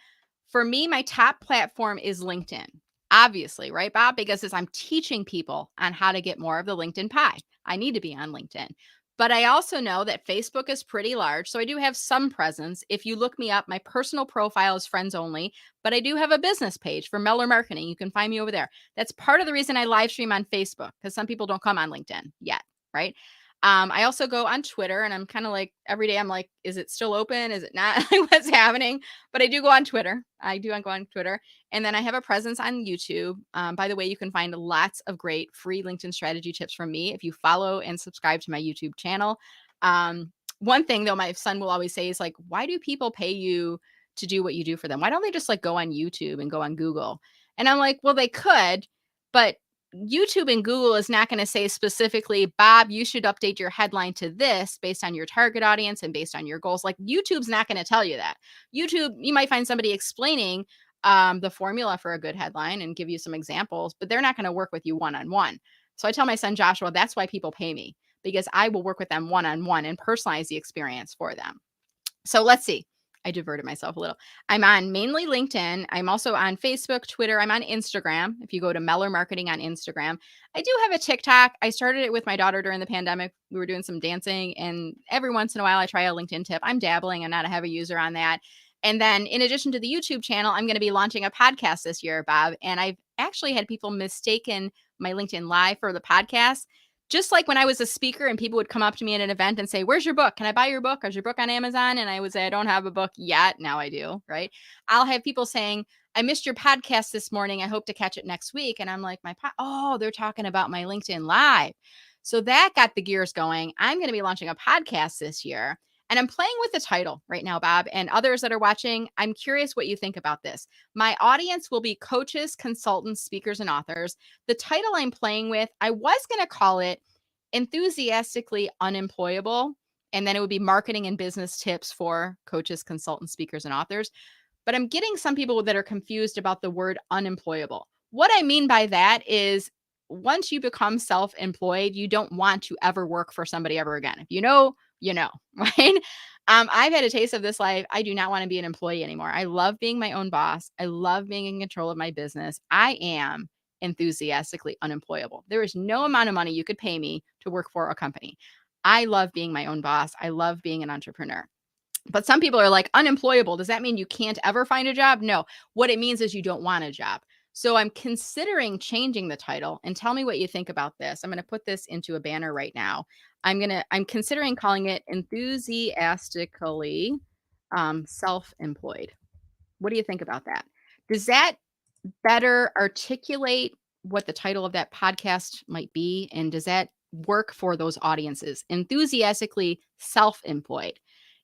For me, my top platform is LinkedIn. Obviously, right, Bob? Because as I'm teaching people on how to get more of the LinkedIn pie, I need to be on LinkedIn. But I also know that Facebook is pretty large. So I do have some presence. If you look me up, my personal profile is friends only, but I do have a business page for Meller Marketing. You can find me over there. That's part of the reason I live stream on Facebook because some people don't come on LinkedIn yet, right? I also go on Twitter and I'm kind of like every day I'm like, is it still open? Is it not? What's happening? But I do go on Twitter. Go on Twitter. And then I have a presence on YouTube. By the way, you can find lots of great free LinkedIn strategy tips from me if you follow and subscribe to my YouTube channel. One thing though, my son will always say is like, why do people pay you to do what you do for them? Why don't they just like go on YouTube and go on Google? And I'm like, well, they could, but YouTube and Google is not going to say specifically, Bob, you should update your headline to this based on your target audience and based on your goals. Like YouTube's not going to tell you that. YouTube, you might find somebody explaining the formula for a good headline and give you some examples, but they're not going to work with you one-on-one. So I tell my son Joshua, that's why people pay me because I will work with them one-on-one and personalize the experience for them. So let's see. I diverted myself a little. I'm on mainly LinkedIn. I'm also on Facebook, Twitter. I'm on Instagram. If you go to Meller Marketing on Instagram, I do have a TikTok. I started it with my daughter during the pandemic. We were doing some dancing, and every once in a while, I try a LinkedIn tip. I'm dabbling. I'm not a heavy user on that. And then, in addition to the YouTube channel, I'm going to be launching a podcast this year, Bob. And I've actually had people mistaken my LinkedIn Live for the podcast. Just like when I was a speaker and people would come up to me at an event and say, "Where's your book? Can I buy your book? Is your book on Amazon?" And I would say, "I don't have a book yet." Now I do, right? I'll have people saying, "I missed your podcast this morning. I hope to catch it next week." And I'm like, "Oh, they're talking about my LinkedIn Live." So that got the gears going. I'm going to be launching a podcast this year. And I'm playing with the title right now, Bob, and others that are watching. I'm curious what you think about this. My audience will be coaches, consultants, speakers, and authors. The title I'm playing with, I was going to call it Enthusiastically Unemployable, and then it would be marketing and business tips for coaches, consultants, speakers, and authors. But I'm getting some people that are confused about the word unemployable. What I mean by that is once you become self employed, you don't want to ever work for somebody ever again. If you know, right? I've had a taste of this life. I do not want to be an employee anymore. I love being my own boss. I love being in control of my business. I am enthusiastically unemployable. There is no amount of money you could pay me to work for a company. I love being my own boss. I love being an entrepreneur. But some people are like, unemployable. Does that mean you can't ever find a job? No. What it means is you don't want a job. So I'm considering changing the title, and tell me what you think about this. I'm going to put this into a banner right now. I'm considering calling it Enthusiastically Self-Employed. What do you think about that? Does that better articulate what the title of that podcast might be? And does that work for those audiences? Enthusiastically self-employed.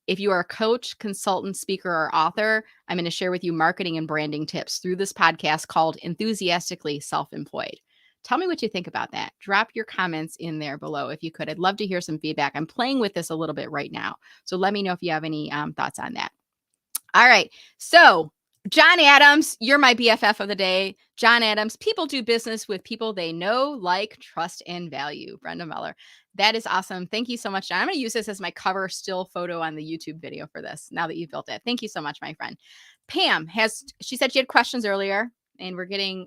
If you are a coach, consultant, speaker, or author, I'm going to share with you marketing and branding tips through this podcast called Enthusiastically Self-Employed. Tell me what you think about that. Drop your comments in there below if you could. I'd love to hear some feedback. I'm playing with this a little bit right now. So let me know if you have any thoughts on that. All right. So, John Adams, you're my BFF of the day. John Adams, people do business with people they know, like, trust, and value. Brenda Meller. That is awesome. Thank you so much, John. I'm going to use this as my cover still photo on the YouTube video for this now that you've built it. Thank you so much, my friend. Pam she said she had questions earlier, and we're getting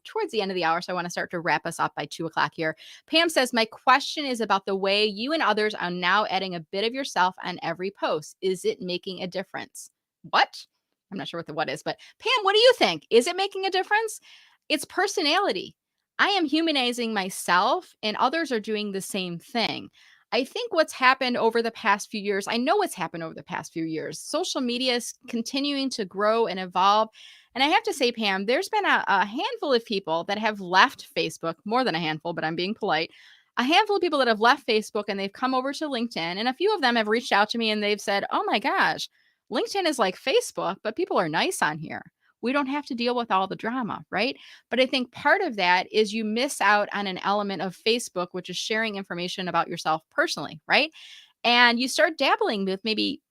towards the end of the hour. So I want to start to wrap us up by 2:00 here. Pam says, my question is about the way you and others are now adding a bit of yourself on every post. Is it making a difference? What? I'm not sure what the what is, but Pam, what do you think? Is it making a difference? It's personality. I am humanizing myself, and others are doing the same thing. I think what's happened over the past few years, I know what's happened over the past few years. Social media is continuing to grow and evolve. And I have to say, Pam, there's been a handful of people that have left Facebook, more than a handful, but I'm being polite. A handful of people that have left Facebook and they've come over to LinkedIn. And a few of them have reached out to me and they've said, oh my gosh, LinkedIn is like Facebook, but people are nice on here. We don't have to deal with all the drama, right? But I think part of that is you miss out on an element of Facebook, which is sharing information about yourself personally, right? And you start dabbling with maybe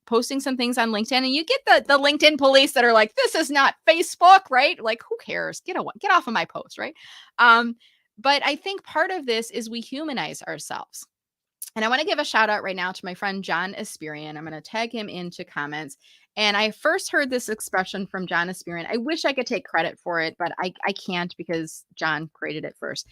posting some things on LinkedIn, and you get the LinkedIn police that are like, this is not Facebook, right? Like, who cares? Get off of my post, right? But I think part of this is we humanize ourselves. And I want to give a shout out right now to my friend John Esperian. I'm going to tag him into comments. And I first heard this expression from John Esperian. I wish I could take credit for it, but I can't because John created it first.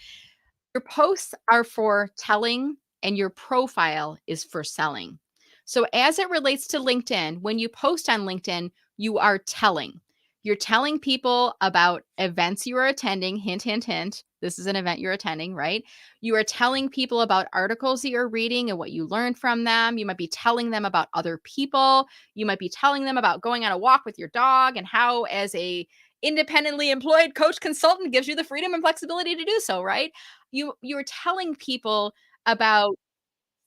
Your posts are for telling, and your profile is for selling. So, as it relates to LinkedIn, when you post on LinkedIn, you are telling. You're telling people about events you are attending. Hint, hint, hint. This is an event you're attending, right? You are telling people about articles that you're reading and what you learned from them. You might be telling them about other people. You might be telling them about going on a walk with your dog and how, as a independently employed coach consultant, gives you the freedom and flexibility to do so, right? You're telling people about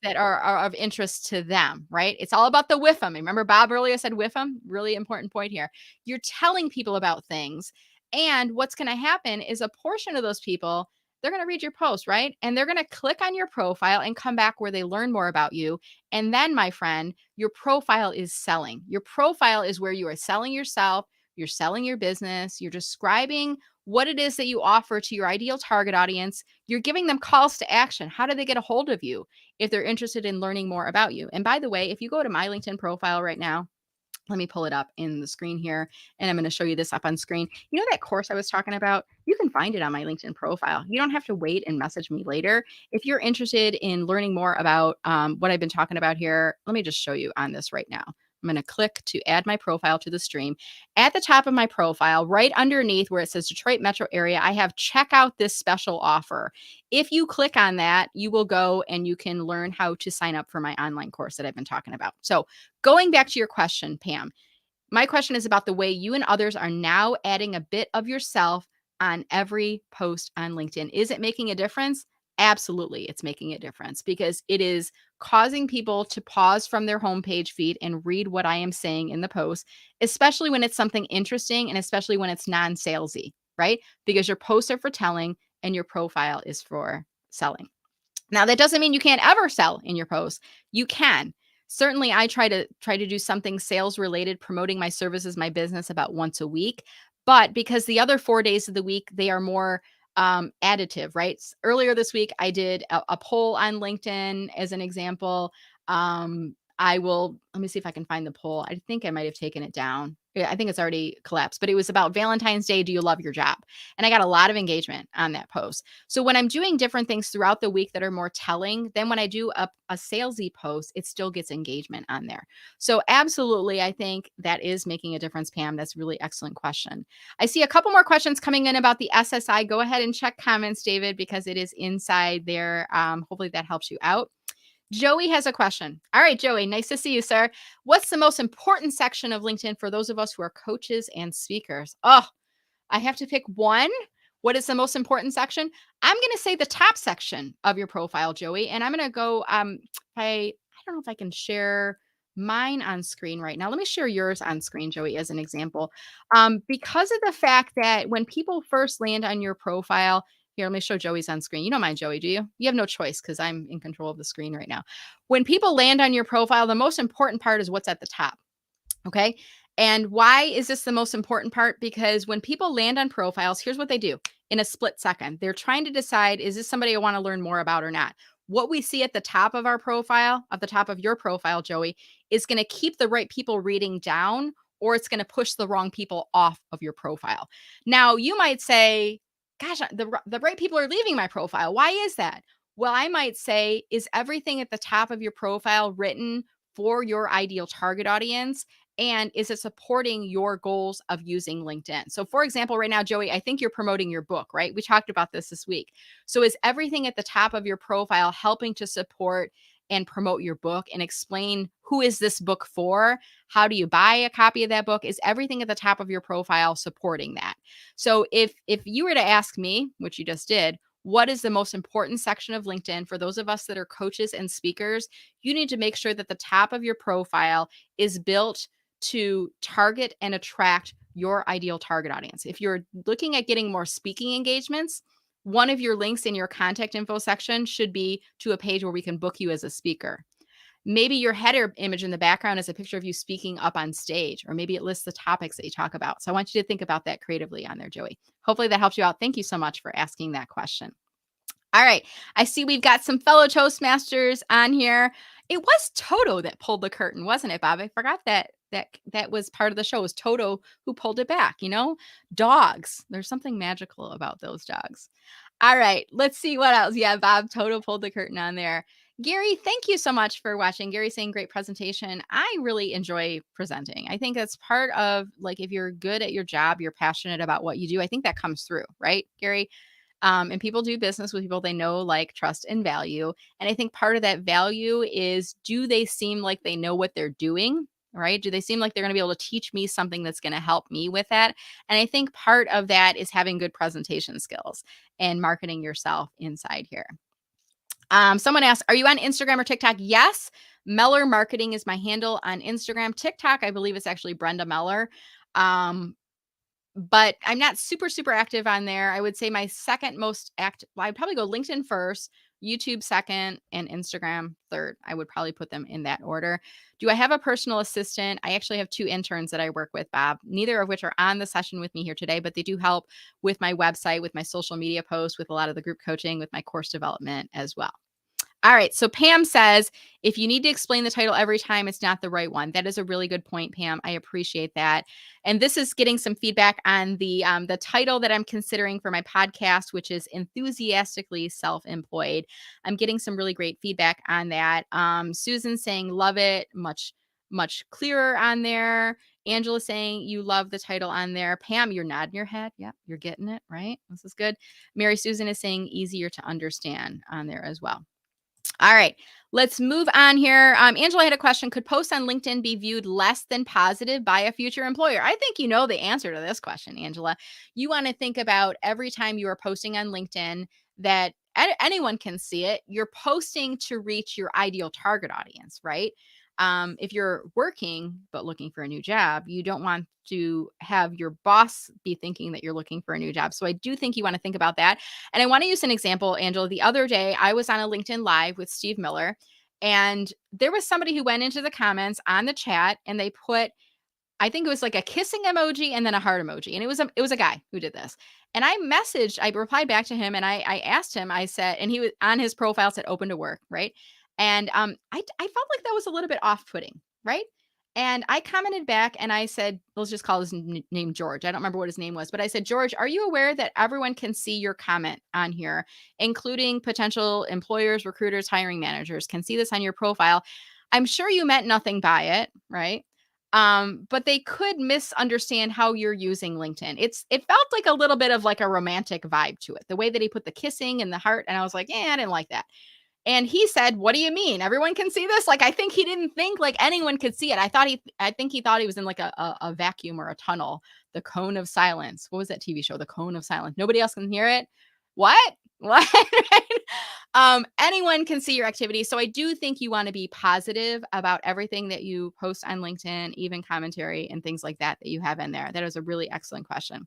that are of interest to them, right? It's all about the with 'em. Remember Bob earlier said with 'em? Really important point here. You're telling people about things, and what's going to happen is a portion of those people, they're going to read your post, right? And they're going to click on your profile and come back where they learn more about you. And then, my friend, your profile is selling. Your profile is where you are selling yourself, you're selling your business, you're describing what it is that you offer to your ideal target audience. You're giving them calls to action. How do they get a hold of you if they're interested in learning more about you? And by the way, if you go to my LinkedIn profile right now, let me pull it up in the screen here, and I'm going to show you this up on screen. You know that course I was talking about? You can find it on my LinkedIn profile. You don't have to wait and message me later. If you're interested in learning more about what I've been talking about here, let me just show you on this right now. I'm going to click to add my profile to the stream. At the top of my profile, right underneath where it says Detroit metro area, I have check out this special offer. If you click on that, you will go and you can learn how to sign up for my online course that I've been talking about. So going back to your question, Pam, my question is about the way you and others are now adding a bit of yourself on every post on LinkedIn. Is it making a difference? Absolutely, it's making a difference because it is causing people to pause from their homepage feed and read what I am saying in the post, especially when it's something interesting and especially when it's non salesy, right? Because your posts are for telling and your profile is for selling. Now, that doesn't mean you can't ever sell in your posts. You can. Certainly, I try to do something sales related, promoting my services, my business about once a week. But because the other 4 days of the week, they are more additive, right? Earlier this week, I did a poll on LinkedIn as an example. I will, let me see if I can find the poll. I think I might have taken it down. Yeah, I think it's already collapsed, but it was about Valentine's Day. Do you love your job? And I got a lot of engagement on that post. So when I'm doing different things throughout the week that are more telling, then when I do a salesy post, it still gets engagement on there. So absolutely, I think that is making a difference, Pam. That's a really excellent question. I see a couple more questions coming in about the SSI. Go ahead and check comments, David, because it is inside there. Hopefully that helps you out. Joey has a question. All right, Joey, nice to see you, sir. What's the most important section of LinkedIn for those of us who are coaches and speakers? Oh, I have to pick one. What is the most important section? I'm going to say the top section of your profile, Joey. And I'm going to go, I don't know if I can share mine on screen right now. Let me share yours on screen, Joey, as an example. Because of the fact that when people first land on your profile, here, let me show Joey's on screen. You don't mind Joey, do you? You have no choice because I'm in control of the screen right now. When people land on your profile, the most important part is what's at the top. Okay. And why is this the most important part? Because when people land on profiles, here's what they do in a split second. They're trying to decide, is this somebody I want to learn more about or not? What we see at the top of our profile, at the top of your profile, Joey, is going to keep the right people reading down, or it's going to push the wrong people off of your profile. Now, you might say, gosh, the right people are leaving my profile. Why is that? Well, I might say, is everything at the top of your profile written for your ideal target audience? And is it supporting your goals of using LinkedIn? So, for example, right now, Joey, I think you're promoting your book, right? We talked about this week. So, is everything at the top of your profile helping to support and promote your book and explain who is this book for? How do you buy a copy of that book? Is everything at the top of your profile supporting that? So, if you were to ask me, which you just did, what is the most important section of LinkedIn for those of us that are coaches and speakers? You need to make sure that the top of your profile is built to target and attract your ideal target audience. If you're looking at getting more speaking engagements, one of your links in your contact info section should be to a page where we can book you as a speaker. Maybe your header image in the background is a picture of you speaking up on stage, or maybe it lists the topics that you talk about. So I want you to think about that creatively on there, Joey. Hopefully that helps you out. Thank you so much for asking that question. All right. I see we've got some fellow Toastmasters on here. It was Toto that pulled the curtain, wasn't it, Bob? I forgot that was part of the show. It was Toto who pulled it back, Dogs. There's something magical about those dogs. All right. Let's see what else. Yeah, Bob, Toto pulled the curtain on there. Gary, thank you so much for watching. Gary saying great presentation. I really enjoy presenting. I think that's part of, like, if you're good at your job, you're passionate about what you do. I think that comes through, right, Gary? And people do business with people they know, like, trust, and value. And I think part of that value is, do they seem like they know what they're doing? Right? Do they seem like they're going to be able to teach me something that's going to help me with that? And I think part of that is having good presentation skills and marketing yourself inside here. Someone asked, are you on Instagram or TikTok? Yes. Meller Marketing is my handle on Instagram. TikTok, I believe it's actually Brenda Meller. But I'm not super active on there. I would say my second most active, well, I'd probably go LinkedIn first, YouTube second, and Instagram third. I would probably put them in that order. Do I have a personal assistant? I actually have 2 interns that I work with, Bob, neither of which are on the session with me here today, but they do help with my website, with my social media posts, with a lot of the group coaching, with my course development as well. All right. So Pam says, if you need to explain the title every time, it's not the right one. That is a really good point, Pam. I appreciate that. And this is getting some feedback on the title that I'm considering for my podcast, which is Enthusiastically Self-Employed. I'm getting some really great feedback on that. Susan saying, love it. Much clearer on there. Angela saying you love the title on there. Pam, you're nodding your head. Yep, you're getting it, right? This is good. Mary Susan is saying easier to understand on there as well. All right, let's move on here. Angela had a question. Could posts on LinkedIn be viewed less than positive by a future employer? I think you know the answer to this question, Angela. You want to think about every time you are posting on LinkedIn that anyone can see it. You're posting to reach your ideal target audience, right? If you're working but looking for a new job, you don't want to have your boss be thinking that you're looking for a new job. So I do think you want to think about that. And I want to use an example, Angela. The other day, I was on a LinkedIn Live with Steve Miller, and there was somebody who went into the comments on the chat and they put, I think it was like a kissing emoji and then a heart emoji. And it was a guy who did this. And I replied back to him and I asked him, I said, and he was on his profile said open to work, right? And I felt like that was a little bit off-putting, right? And I commented back and I said, let's just call his name George. I don't remember what his name was, but I said, George, are you aware that everyone can see your comment on here, including potential employers, recruiters, hiring managers can see this on your profile? I'm sure you meant nothing by it, right? But they could misunderstand how you're using LinkedIn. It felt like a little bit of like a romantic vibe to it, the way that he put the kissing and the heart. And I was like, I didn't like that. And he said, what do you mean? Everyone can see this? Like, I think he didn't think like anyone could see it. I think he thought he was in like a vacuum or a tunnel, the cone of silence. What was that TV show? The cone of silence. Nobody else can hear it. What? What? Anyone can see your activity. So I do think you want to be positive about everything that you post on LinkedIn, even commentary and things like that you have in there. That is a really excellent question.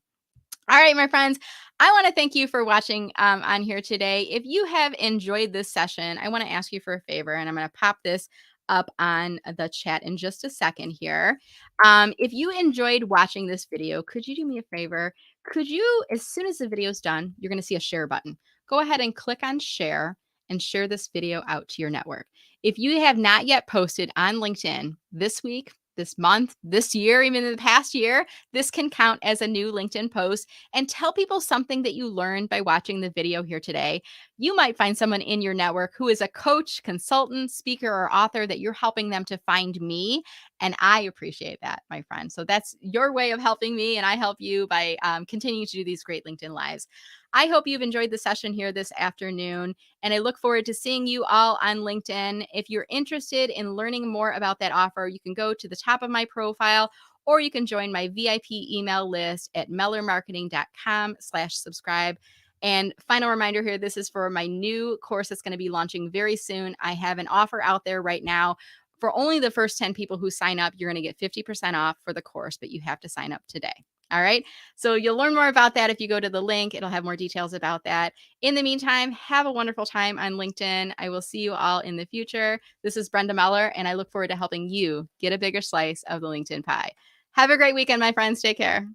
All right, my friends, I want to thank you for watching on here today. If you have enjoyed this session, I want to ask you for a favor, and I'm going to pop this up on the chat in just a second here. If you enjoyed watching this video, could you do me a favor? Could you, as soon as the video is done, you're going to see a share button. Go ahead and click on share and share this video out to your network. If you have not yet posted on LinkedIn this week, this month, this year, even in the past year, this can count as a new LinkedIn post, and tell people something that you learned by watching the video here today. You might find someone in your network who is a coach, consultant, speaker, or author that you're helping them to find me. And I appreciate that, my friend. So that's your way of helping me, and I help you by continuing to do these great LinkedIn Lives. I hope you've enjoyed the session here this afternoon, and I look forward to seeing you all on LinkedIn. If you're interested in learning more about that offer, you can go to the top of my profile, or you can join my VIP email list at mellermarketing.com/subscribe. And final reminder here, this is for my new course that's going to be launching very soon. I have an offer out there right now. For only the first 10 people who sign up, you're going to get 50% off for the course, but you have to sign up today. All right. So you'll learn more about that if you go to the link. It'll have more details about that. In the meantime, have a wonderful time on LinkedIn. I will see you all in the future. This is Brenda Meller, and I look forward to helping you get a bigger slice of the LinkedIn pie. Have a great weekend, my friends. Take care.